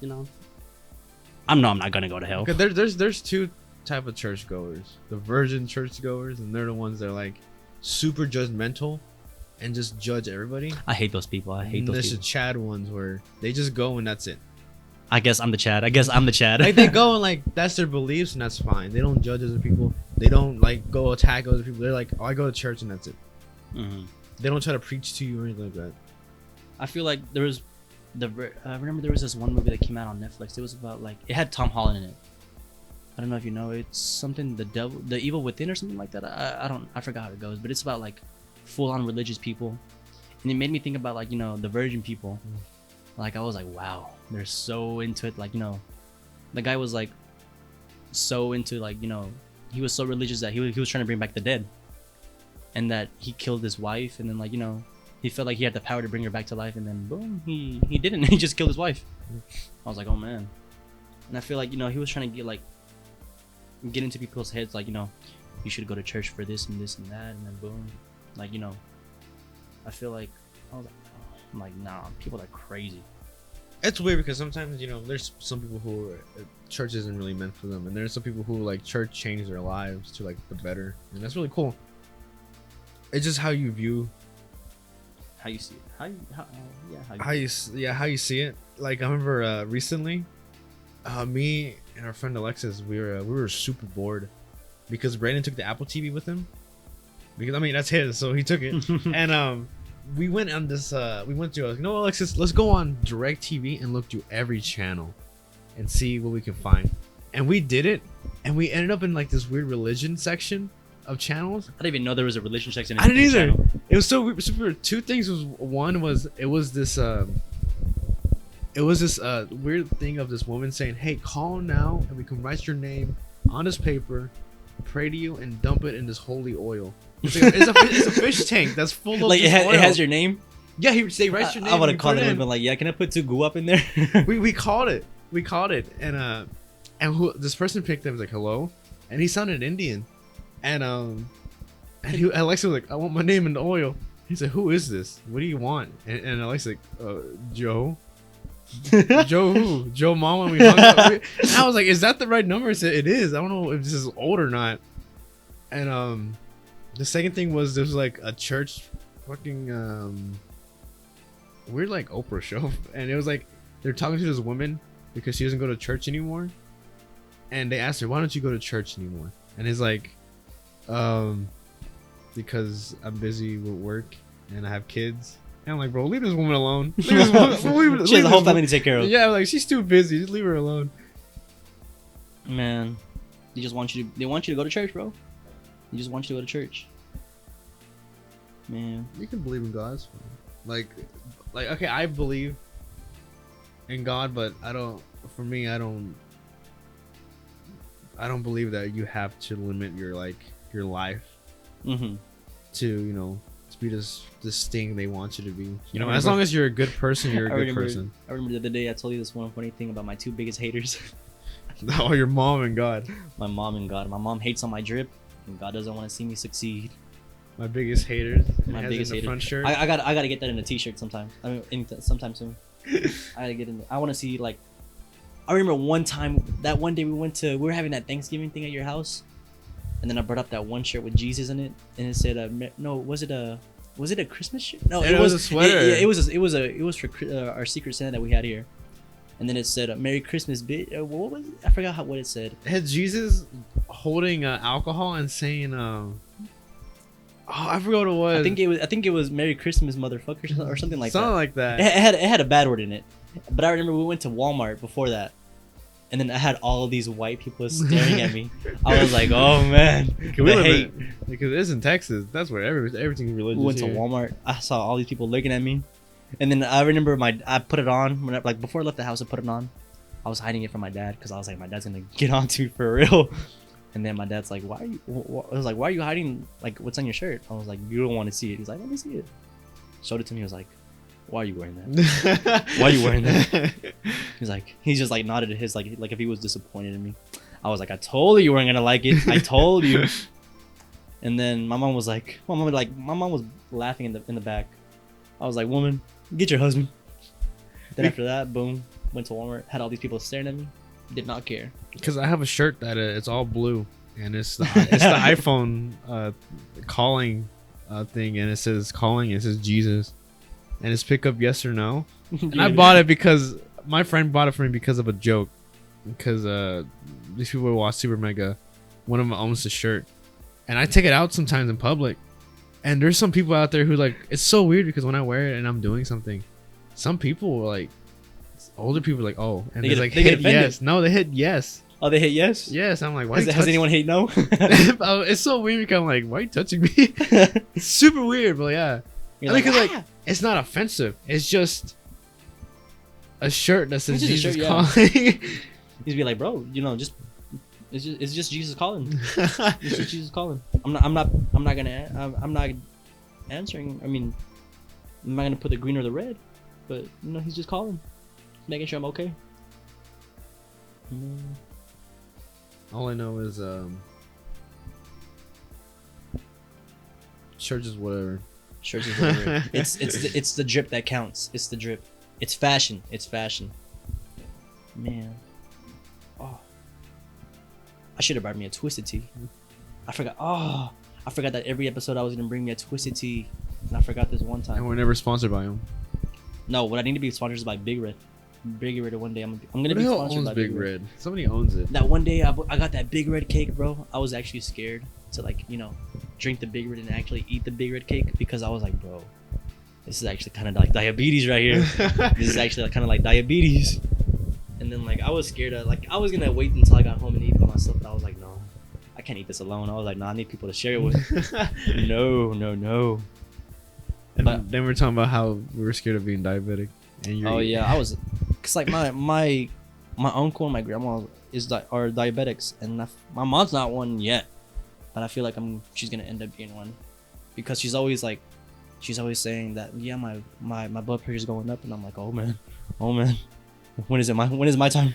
I'm not gonna go to hell. Okay, there's two type of church goers: the virgin church goers, and they're the ones that are like super judgmental and just judge everybody. I hate those people. There's the Chad ones where they just go and that's it. I guess I'm the Chad. Like they go and like that's their beliefs and that's fine. They don't judge other people. They don't like go attack other people. They're like, oh, I go to church and that's it. Mm-hmm. They don't try to preach to you or anything like that. I feel like there was I remember there was this one movie that came out on Netflix. It was about like it had Tom Holland in it. I don't know if you know. It's something the evil within or something like that. I forgot how it goes, but it's about like full on religious people, and it made me think about like the virgin people. Like I was like, wow, they're so into it. Like the guy was like so into like he was so religious that he was trying to bring back the dead, and that he killed his wife, and then like he felt like he had the power to bring her back to life, and then boom, he didn't. He just killed his wife. I was like, oh man. And I feel like he was trying to get into people's heads, like you should go to church for this and this and that, and then boom, like I feel like I was like, oh, I'm like, nah, people are crazy. It's weird because sometimes there's some people who church isn't really meant for them, and there's some people who like church changed their lives to like the better, and that's really cool. It's just how you view, how you see it, how you see it. Like I remember recently, me and our friend Alexis, we were super bored because Brandon took the Apple TV with him, because I mean that's his, so he took it. And we went on this no, Alexis, let's go on DirecTV and look through every channel and see what we can find. And we did it, and we ended up in like this weird religion section of channels. I didn't even know there was a religion section. I didn't either. Channel. It was so weird. Two things was it was this weird thing of this woman saying, hey, call now and we can write your name on this paper, pray to you, and dump it in this holy oil. It's a fish tank that's full of like it has your name. Yeah, they write your name. I would have called it and been like, yeah, can I put 2 goo up in there? we called it, and who this person picked him was like, hello, and he sounded Indian, and Alexa was like, I want my name in the oil. He's like, who is this? What do you want? And Alexa like, Joe. Joe who? Joe Mama. We hung up. And I was like, is that the right number? I said, it is. I don't know if this is old or not. And the second thing was there's like a church fucking weird like Oprah show, and it was like they're talking to this woman because she doesn't go to church anymore, and they asked her, why don't you go to church anymore? And it's like because I'm busy with work and I have kids. And I'm like, bro, leave this woman alone. She has a whole family to take care of. Yeah, like she's too busy. Just leave her alone. Man, they want you to go to church, bro. They just want you to go to church. Man, you can believe in God. Like okay, I believe in God, but I don't. For me, I don't believe that you have to limit your life to be this thing they want you to be. As long as you're a good person, you're a good person. I remember the other day I told you this one funny thing about my 2 biggest haters. Oh, your mom and God. My mom and God. My mom hates on my drip, and God doesn't want to see me succeed. My biggest haters. My It has biggest in the hater. front shirt. I gotta get that in a t-shirt sometime. Sometime soon. I gotta get in there. I want to see like. I remember one time that one day we were having that Thanksgiving thing at your house, and then I brought up that one shirt with Jesus in it, and it said no, was it a Christmas shirt? No, it was a sweater. It was for our Secret Santa that we had here, and then it said Merry Christmas, bitch. What was it? I forgot what it said. It had Jesus holding alcohol and saying oh, I forgot what it was. I think it was Merry Christmas, motherfucker, or something like that. Something like that. It had a bad word in it, but I remember we went to Walmart before that, and then I had all of these white people staring at me. I was like, oh man, the hate. Because it's in Texas. That's where everything's religious. We went to Walmart. I saw all these people looking at me, and then I remember I put it on when before I left the house. I put it on. I was hiding it from my dad because I was like, my dad's gonna get onto me for real. And then my dad's like, why are you? I was like, why are you hiding? Like, what's on your shirt? I was like, you don't want to see it. He's like, let me see it. Showed it to me. He was like, why are you wearing that? Why are you wearing that? He just like nodded his like if he was disappointed in me. I was like, I told you weren't gonna like it. I told you. And then my mom was laughing in the back. I was like, woman, get your husband. Then after that, boom, went to Walmart, had all these people staring at me. Did not care. Because I have a shirt that it's all blue, and it's the iPhone calling thing, and it says calling. It says Jesus, and it's pick up yes or no. And I bought it because my friend bought it for me because of a joke. Because these people who watch Super Mega, one of them owns the shirt, and I take it out sometimes in public. And there's some people out there who like it's so weird because when I wear it and I'm doing something, some people like. Older people are like, oh, and they like hit yes. No, they hit yes. Oh, they hit yes. Yes, I'm like, why? Has anyone hit no? It's so weird because I'm like, why are you touching me? It's super weird, but yeah. Like, it's not offensive. It's just a shirt that says Jesus calling. He'd be like, bro, it's just Jesus calling. It's just Jesus calling. I'm not answering. I mean, I'm not gonna put the green or the red, but he's just calling. Making sure I'm okay. All I know is church is whatever. Church is whatever. It's the drip that counts. It's the drip. It's fashion. It's fashion. Man. Oh. I should have brought me a Twisted Tea. I forgot. Oh. I forgot that every episode I was gonna bring me a Twisted Tea, and I forgot this one time. And we're never sponsored by them. No, what I need to be sponsored is by Big Red. Big Red one day. I'm gonna be sponsored by Big Red. Somebody owns it. That one day I got that Big Red cake, bro. I was actually scared to drink the Big Red and actually eat the Big Red cake because I was like, bro, this is actually kind of like diabetes right here. This is actually kind of like diabetes. And then I was scared of I was gonna wait until I got home and eat it by myself, but I was like, no, I can't eat this alone. I was like, no, I need people to share it with. No. And then we're talking about how we were scared of being diabetic. Yeah, I was, cause my uncle and my grandma are diabetics, and my mom's not one yet, but I feel like she's gonna end up being one, because she's always saying that my blood pressure's going up, and I'm like, oh man, when is my time?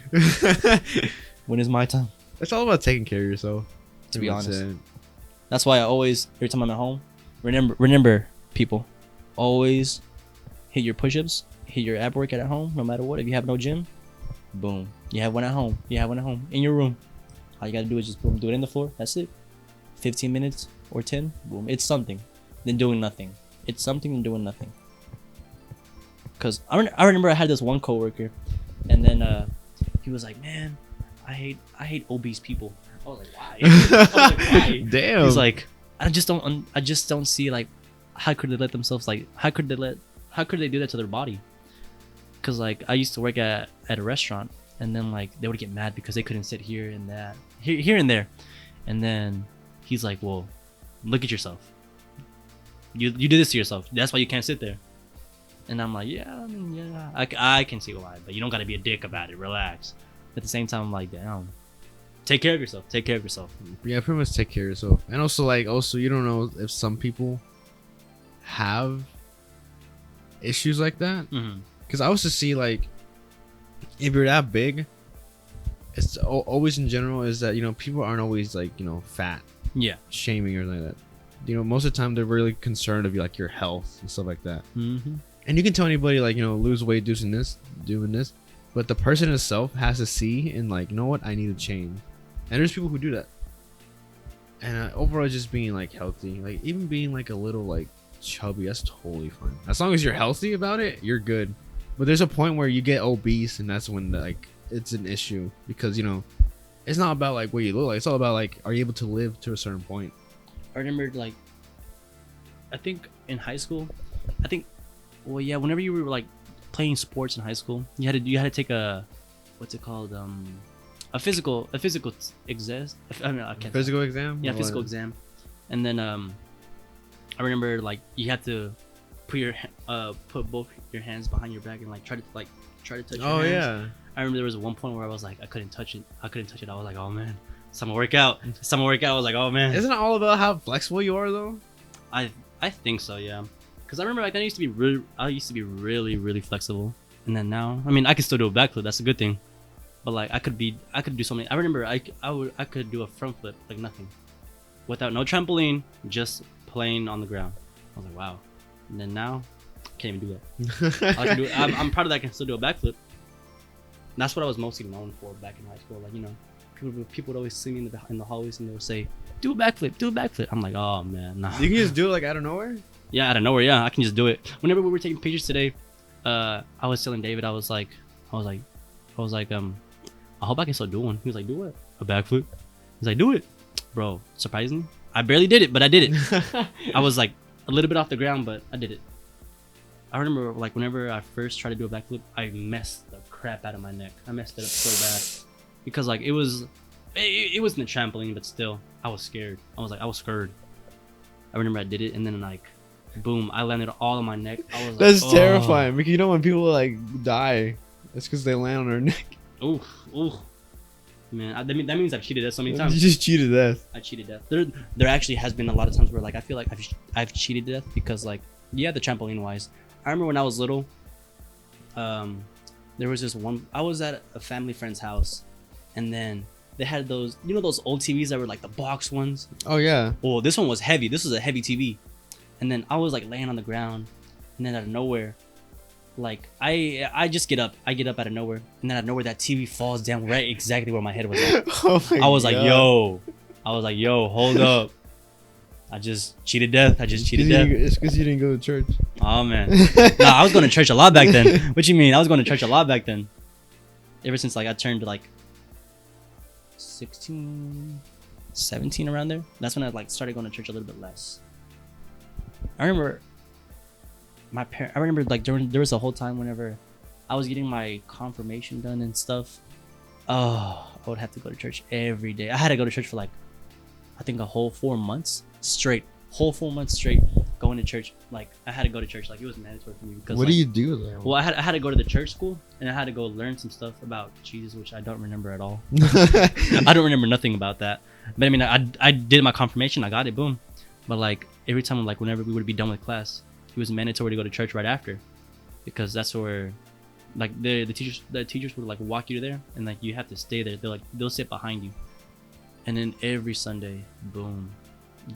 When is my time? It's all about taking care of yourself. To be honest, that's why I always, every time I'm at home, remember people, always hit your push-ups. Hit your ab workout at home, no matter what. If you have no gym, boom, you have one at home. In your room. All you gotta do is just boom, do it in the floor. That's it. 15 minutes or 10, boom. It's something than doing nothing. It's something than doing nothing. Cause I remember I had this one coworker, and then he was like, "Man, I hate obese people." I was like, "Why?" Damn. He's like, I just don't see how could they let themselves how could they do that to their body? Cause I used to work at a restaurant, and then they would get mad because they couldn't sit here and here and there, and then he's like, well, look at yourself. You did this to yourself. That's why you can't sit there. And I'm like, yeah, I can see why, but you don't gotta be a dick about it. Relax. At the same time, I'm like, damn, take care of yourself. Yeah, pretty much take care of yourself. And also you don't know if some people have issues like that. Because I was to see if you're that big, it's always in general is that people aren't always fat, yeah, shaming or like that. you know, most of the time they're really concerned of like your health and stuff like that. Mm-hmm. And you can tell anybody like, you know, lose weight doing this, but the person itself has to see and like, you know what, I need to change. And there's people who do that. And overall, just being like healthy, like even being like a little like chubby, that's totally fine. As long as you're healthy about it, you're good. But there's a point where you get obese, and that's when like it's an issue, because you know it's not about like what you look like. It's all about like, are you able to live to a certain point. I remember like, I think in high school, well, yeah, whenever you were like playing sports in high school, you had to take a, what's it called, a physical exam. I mean, I can't Physical exam. Yeah, physical exam. And then I remember like you had to put both your hands behind your back and like try to touch your Oh hands. yeah. I remember there was one point where I was like, I couldn't touch it. I was like, oh man, summer workout. I was like, oh man. Isn't it all about how flexible you are though? I think so, yeah. Because I remember like I used to be really flexible, and then now, I mean, I can still do a backflip. That's a good thing. But like I could do something. I remember I could do a front flip like nothing, without no trampoline, just playing on the ground. I was like, wow. And then now, I can't even do that. I can do, I'm proud that I can still do a backflip. And that's what I was mostly known for back in high school. Like, you know, people would always see me in the hallways and they would say, do a backflip. I'm like, oh man, nah. You can just do it like out of nowhere. Yeah, out of nowhere. Yeah, I can just do it. Whenever we were taking pictures today, I was telling David, I was like, I hope I can still do one. He was like, do what? A backflip. He's like, do it, bro. Surprisingly, I barely did it, but I did it. I was like a little bit off the ground, but I did it. I remember like whenever I first tried to do a backflip, I messed the crap out of my neck. I messed it up so bad because like it wasn't a trampoline, but still, I was scared. I was scared. I remember I did it, and then like, boom, I landed all on my neck. I was like, That's terrifying, because you know when people like die, it's because they land on their neck. Ooh, man, that means I've cheated death so many times. You just cheated death. I cheated death. There actually has been a lot of times where like I feel like I've cheated death because like, yeah, the trampoline wise. I remember when I was little, there was this one. I was at a family friend's house, and then they had those, you know, those old TVs that were like the box ones. Oh yeah. Well, this one was heavy. This was a heavy TV, and then I was like laying on the ground, and then out of nowhere, like I just get up. I get up out of nowhere, and then out of nowhere that TV falls down right exactly where my head was at. Oh my I was God. like, yo, hold up. I just cheated death. It's because you didn't go to church. Oh man. No, I was going to church a lot back then. What you mean? I was going to church a lot back then. Ever since like I turned like 16, 17 around there. That's when I like started going to church a little bit less. I remember like there was a whole time whenever I was getting my confirmation done and stuff. Oh, I would have to go to church every day. I had to go to church for like, I think a whole 4 months straight. Going to church. Like I had to go to church. Like it was mandatory for me. Because What like, do you do there? well, I had to go to the church school, and I had to go learn some stuff about Jesus, which I don't remember at all. I don't remember nothing about that. But I mean, I did my confirmation. I got it. Boom. But like every time, like whenever we would be done with class, it was mandatory to go to church right after, because that's where, like the teachers would like walk you there, and like you have to stay there. They'll sit behind you, and then every Sunday, boom,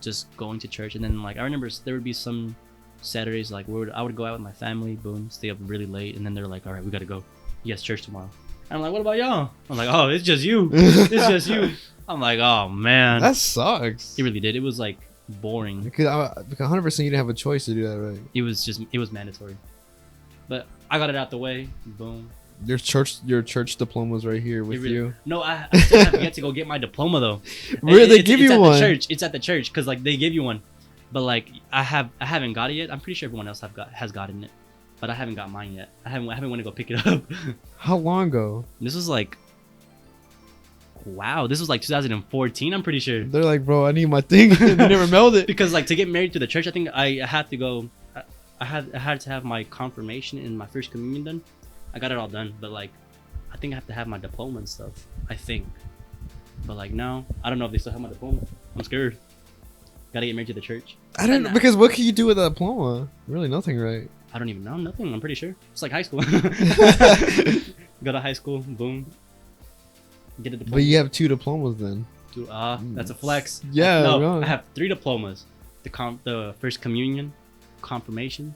just going to church. And then like I remember there would be some Saturdays like where I would go out with my family, boom, stay up really late, and then they're like, all right, we gotta go. Yes, church tomorrow. And I'm like, what about y'all? I'm like, oh, it's just you. It's just you. I'm like, oh man, That sucks. it really did. It was like boring. Because 100% you didn't have a choice to do that, right? It was mandatory. But I got it out the way. Boom. Your church diploma's right here with you. No, I still have yet to go get my diploma though. Really? They give you at one? The church. It's at the church because like they give you one, but like I haven't got it yet. I'm pretty sure everyone else has gotten it, but I haven't got mine yet. I haven't went to go pick it up. How long ago? This was like 2014. I'm pretty sure. They're like, bro, I need my thing. They never mailed it. Because like to get married to the church, I think I had to go. I had to have my confirmation and my first communion done. I got it all done, but like I think I have to have my diploma and stuff. I think, but like no, I don't know if they still have my diploma. I'm scared. Gotta get married to the church. I don't know, because what can you do with a diploma? Really nothing, right? I don't even know. Nothing. I'm pretty sure it's like high school. Go to high school. Boom. Get a diploma. But you have 2 diplomas then. Dude, that's a flex. Yeah, No, right. I have 3 diplomas. the first communion, confirmation,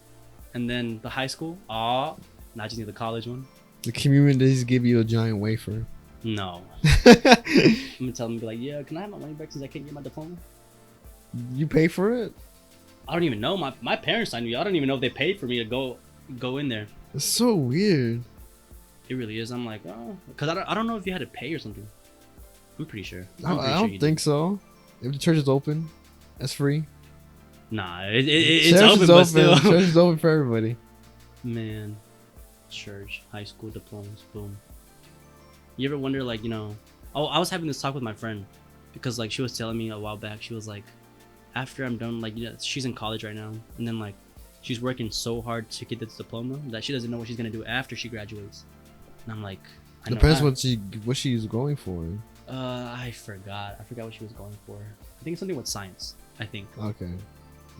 and then the high school. Now I just need the college one. The communion does give you a giant wafer. No. I'm gonna tell them, be like, yeah, can I have my money back since I can't get my diploma? You pay for it? I don't even know. My parents signed me. I don't even know if they paid for me to go in there. It's so weird. It really is. I'm like, oh, because I don't know if you had to pay or something. I'm pretty sure. I don't think so. If the church is open, that's free. Nah, it's open, but still. Church is open for everybody. Man, church, high school diplomas, boom. You ever wonder, like, I was having this talk with my friend because, like, she was telling me a while back, she was like, after I'm done, like, she's in college right now, and then, like, she's working so hard to get this diploma that she doesn't know what she's gonna do after she graduates. And I'm like, depends what she's going for. I forgot what she was going for. I think it's something with science, I think. Okay.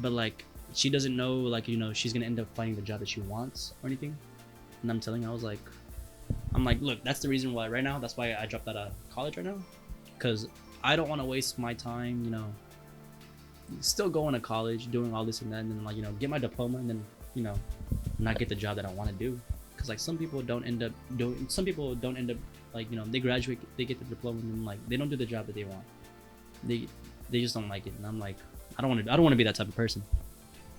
But, like, she doesn't know, like, she's gonna end up finding the job that she wants or anything. And I'm telling her, I'm like, look, that's the reason why right now, that's why I dropped out of college right now, because I don't want to waste my time, still going to college, doing all this and that, and then, like, get my diploma and then, not get the job that I want to do. Because, like, some people don't end up, like, they graduate, they get the diploma, and then, like, they don't do the job that they want. They just don't like it. And I'm like, I don't want to be that type of person.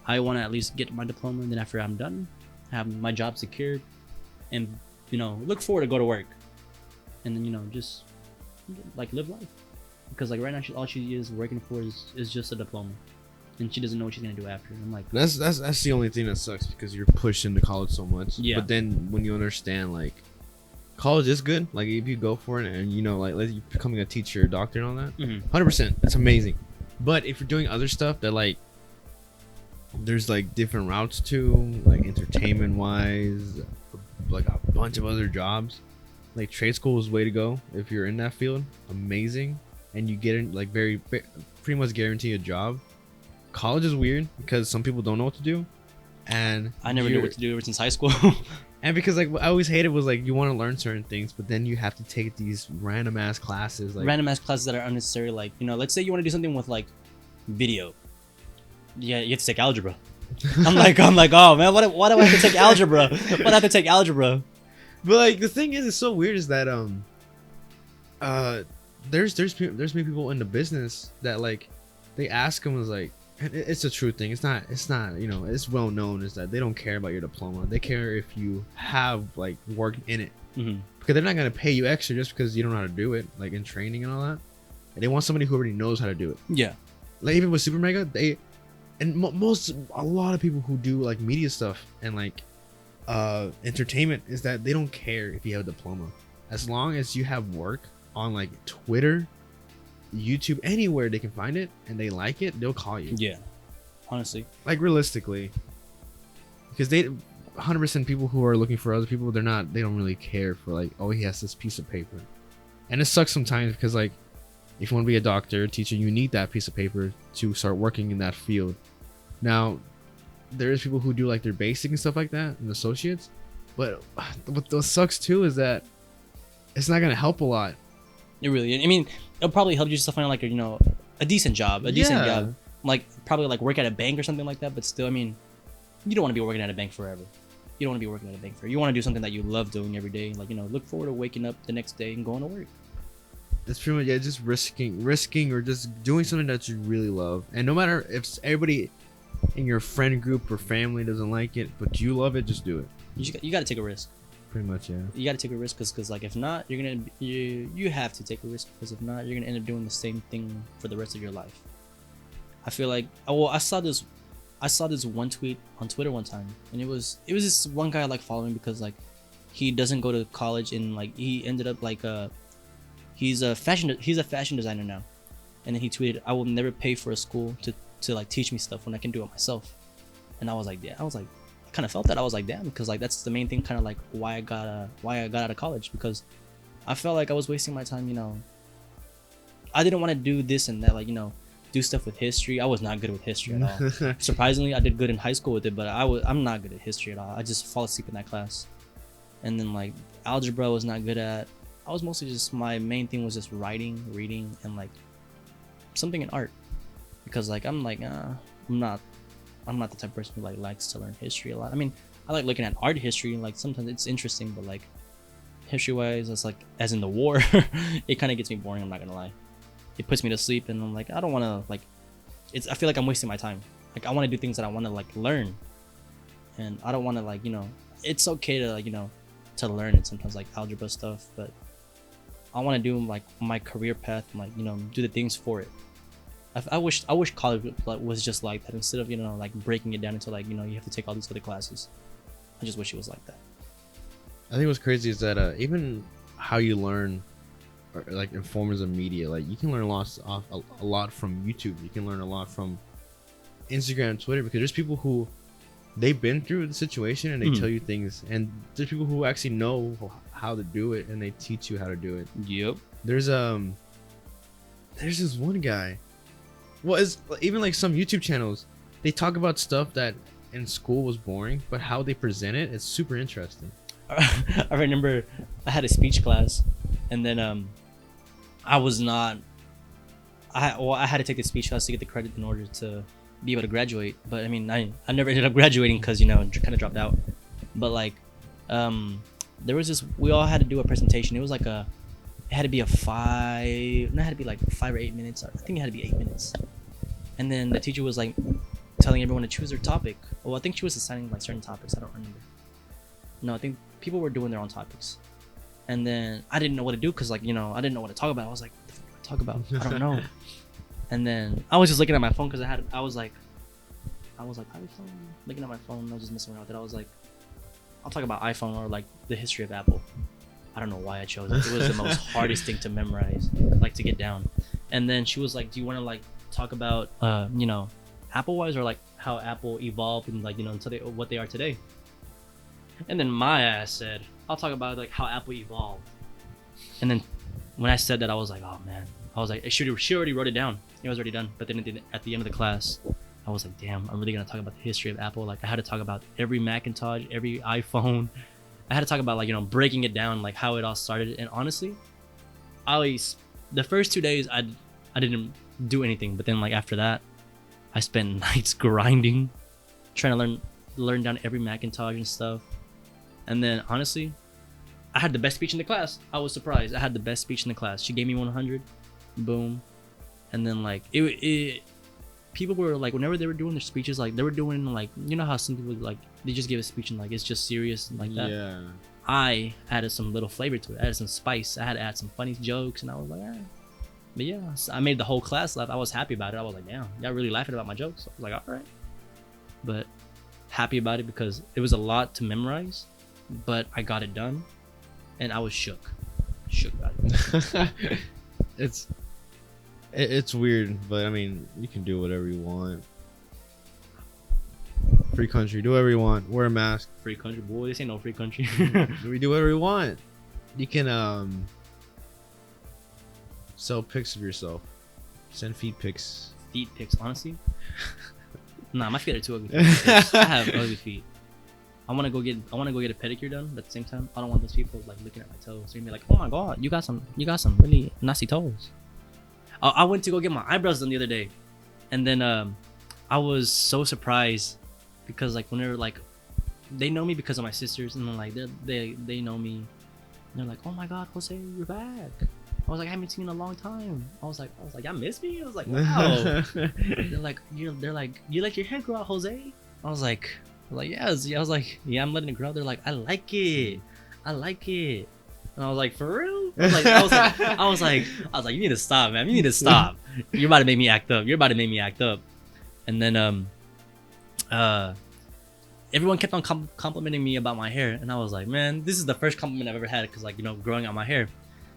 I want to at least get my diploma, and then after I'm done, have my job secured, and look forward to go to work, and then just like live life. Because, like, right now, all she is working for is just a diploma, and she doesn't know what she's gonna do after. I'm like, that's the only thing that sucks, because you're pushed into college so much. Yeah. But then when you understand, like, college is good, like, if you go for it, and like you're becoming a teacher, a doctor, and all that, 100%, that's amazing. But if you're doing other stuff that, like, there's, like, different routes to, like, entertainment wise, like a bunch of other jobs, like, trade school is the way to go. If you're in that field, amazing, and you get in, like, pretty much guarantee a job. College is weird because some people don't know what to do, and I never knew what to do ever since high school. And because, like, what I always hated was, like, you want to learn certain things, but then you have to take these random ass classes, like random ass classes that are unnecessary. Like, let's say you want to do something with, like, video. Yeah, you have to take algebra. I'm like, oh man, why do I have to take algebra? Why do I have to take algebra? But, like, the thing is, it's so weird is that there's many people in the business that, like, they ask them, is like, and it's a true thing. It's not it's well known is that they don't care about your diploma. They care if you have, like, work in it, because they're not gonna pay you extra just because you don't know how to do it, like in training and all that. And they want somebody who already knows how to do it. Yeah. Like, even with Super Mega, a lot of people who do, like, media stuff and, like, entertainment, is that they don't care if you have a diploma, as long as you have work on, like, Twitter, YouTube, anywhere they can find it, and they like it, they'll call you. Yeah, honestly, like, realistically, because 100% people who are looking for other people, they don't really care for, like, oh, he has this piece of paper. And it sucks sometimes because, like, if you want to be a doctor, a teacher, you need that piece of paper to start working in that field. Now, there's people who do, like, their basic and stuff like that, and associates, but what sucks too is that it's not gonna help a lot. It really, I mean, it'll probably help you just to find, like, a decent job, like, probably, like, work at a bank or something like that. But still, I mean, you don't want to be working at a bank forever. You want to do something that you love doing every day. Like, look forward to waking up the next day and going to work. That's pretty much, yeah, just risking or just doing something that you really love. And no matter if everybody in your friend group or family doesn't like it, but you love it, just do it. You got to take a risk. Pretty much, yeah. You got to take a risk because, like, if not, you have to take a risk, because if not, you're gonna end up doing the same thing for the rest of your life. I feel like, I saw this one tweet on Twitter one time, and it was this one guy I like following because, like, he doesn't go to college, and, like, he ended up, like, he's a fashion designer now, and then he tweeted, "I will never pay for a school to like teach me stuff when I can do it myself." And I was like, I kind of felt that. I was like, damn, because, like, that's the main thing, kind of like why I got out of college, because I felt like I was wasting my time. I didn't want to do this and that, like, do stuff with history. I was not good with history at all. Surprisingly, I did good in high school with it, but I'm not good at history at all. I just fall asleep in that class. And then, like, algebra I was not good at. I was mostly just, my main thing was just writing, reading, and, like, something in art. because like I'm like I'm not the type of person who like likes to learn history a lot. I mean, I like looking at art history, and like sometimes it's interesting, but like history wise, it's like as in the war, it kind of gets me boring. I'm not gonna lie. It puts me to sleep, and I'm like, I don't want to like. I feel like I'm wasting my time. Like I want to do things that I want to like learn, and I don't want to like It's okay to like to learn it sometimes, like algebra stuff, but I want to do like my career path, and like do the things for it. I wish college was just like that, instead of like breaking it down into like you have to take all these other classes. I just wish it was like that. I think what's crazy is that even how you learn, or like in forms of media, like you can learn a lot from YouTube. You can learn a lot from Instagram, Twitter, because there's people who they've been through the situation and they tell you things, and there's people who actually know how to do it and they teach you how to do it. Yep. There's this one guy. Well, it's even like some YouTube channels, they talk about stuff that in school was boring, but how they present it is super interesting. I remember I had a speech class, and then I had to take the speech class to get the credit in order to be able to graduate. But I mean, I never ended up graduating because kind of dropped out. But like there was this, we all had to do a presentation. It was like it had to be like 5 or 8 minutes. I think it had to be 8 minutes. And then the teacher was like telling everyone to choose their topic. Well, I think she was assigning like certain topics. I don't remember. No, I think people were doing their own topics. And then I didn't know what to do because like I didn't know what to talk about. I was like, what the fuck do I talk about? I don't know. And then I was just looking at my phone because I was like iPhone, looking at my phone. I was just messing around with it. I was like, I'll talk about iPhone or like the history of Apple. I don't know why I chose it. It was the most hardest thing to memorize, like to get down. And then she was like, do you want to like talk about Apple wise, or like how Apple evolved and like until what they are today? And then my ass said, I'll talk about like how Apple evolved. And then when I said that, I was like, oh man. I was like, she already wrote it down. It was already done. But then at the end of the class, I was like, damn, I'm really gonna talk about the history of Apple. Like I had to talk about every Macintosh, every iPhone. I had to talk about like breaking it down, like how it all started. And honestly, the first 2 days I didn't do anything. But then like after that, I spent nights grinding, trying to learn down every Macintosh and stuff. And then honestly, I had the best speech in the class. I was surprised. I had the best speech in the class. She gave me 100. Boom. And then like it people were like, whenever they were doing their speeches, like they were doing like, how some people like they just give a speech and like it's just serious and like that. Yeah. I added some little flavor to it. I added some spice. I had to add some funny jokes, and I was like, But yeah, so I made the whole class laugh. I was happy about it. I was like, damn, y'all really laughing about my jokes. So I was like, all right. But happy about it because it was a lot to memorize, but I got it done, and I was shook about it. It's weird, but I mean, you can do whatever you want. Free country, do whatever you want. Wear a mask. Free country, boy. This ain't no free country. We do whatever we want. You can sell pics of yourself. Send feet pics. Feet pics, honestly. Nah, my feet are too ugly. I have ugly feet. I want to go get a pedicure done, but at the same time, I don't want those people like looking at my toes. They're gonna be like, "Oh my god, you got some really nasty toes." I went to go get my eyebrows done the other day, and then I was so surprised because like whenever like they know me because of my sisters, and then like they know me, and they're like, "Oh my god, Jose, you're back." I was like, I haven't seen you in a long time. I was like, y'all miss me? I was like, wow. they're like, you let your hair grow out, Jose? I was like, yes. I was like, yeah, I'm letting it grow out. They're like, I like it. And I was like, for real? I was like, you need to stop, man. You need to stop. You're about to make me act up. And then everyone kept on complimenting me about my hair, and I was like, man, this is the first compliment I've ever had because like growing out my hair.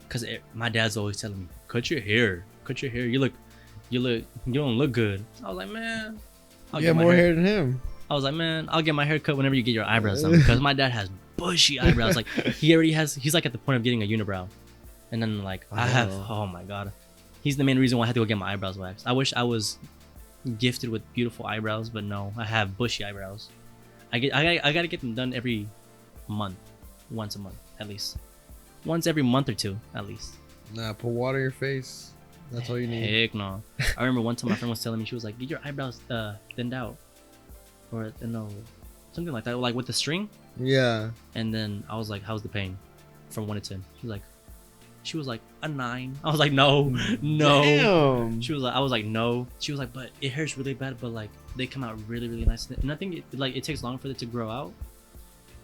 Because my dad's always telling me, cut your hair. You don't look good. I was like, man, you have more hair than him. I was like, man, I'll get my hair cut whenever you get your eyebrows done. Because my dad has bushy eyebrows. Like he's like at the point of getting a unibrow. And then like oh my god, he's the main reason why I had to go get my eyebrows waxed. I wish I was gifted with beautiful eyebrows, but no, I have bushy eyebrows. I gotta get them done every month, once a month at least. Once every month or two, at least. Nah, put water in your face. That's all you need. Heck no. I remember one time my friend was telling me, she was like, get your eyebrows thinned out, or no, something like that, like with the string. Yeah. And then I was like, how's the pain? From 1 to 10. She was like a 9. I was like, no. Damn. She was like, I was like, no. She was like, but it hurts really bad, but like they come out really, really nice. And I think it takes long for it to grow out.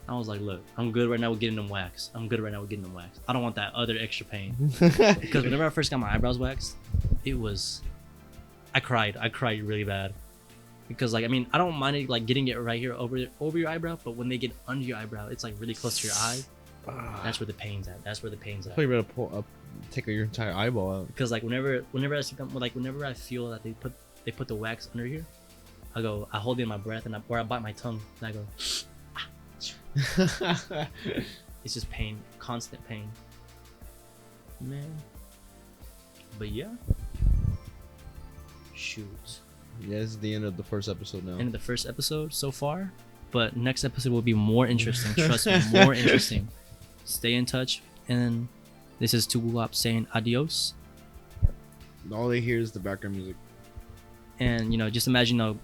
I was like, look, I'm good right now with getting them waxed. I don't want that other extra pain. Because whenever I first got my eyebrows waxed, I cried really bad. Because like, I mean, I don't mind it like getting it right here over your eyebrow, but when they get under your eyebrow, it's like really close to your eye. That's where the pain's at. So you better take your entire eyeball out. Because like whenever I feel that they put the wax under here, I hold in my breath or I bite my tongue and I go. It's just pain, constant pain, man. But yeah, shoot. Yeah, this is the end of the first episode now. End of the first episode so far, but next episode will be more interesting. Trust me, more interesting. Stay in touch, and this is Tugulop saying adios. All they hear is the background music. And just imagine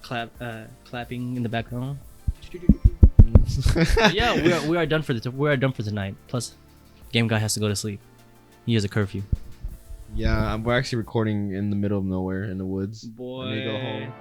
clapping in the background. Yeah, we are done for tonight. Plus, Game Guy has to go to sleep. He has a curfew. Yeah, we're actually recording in the middle of nowhere in the woods. Boy. Let me go home.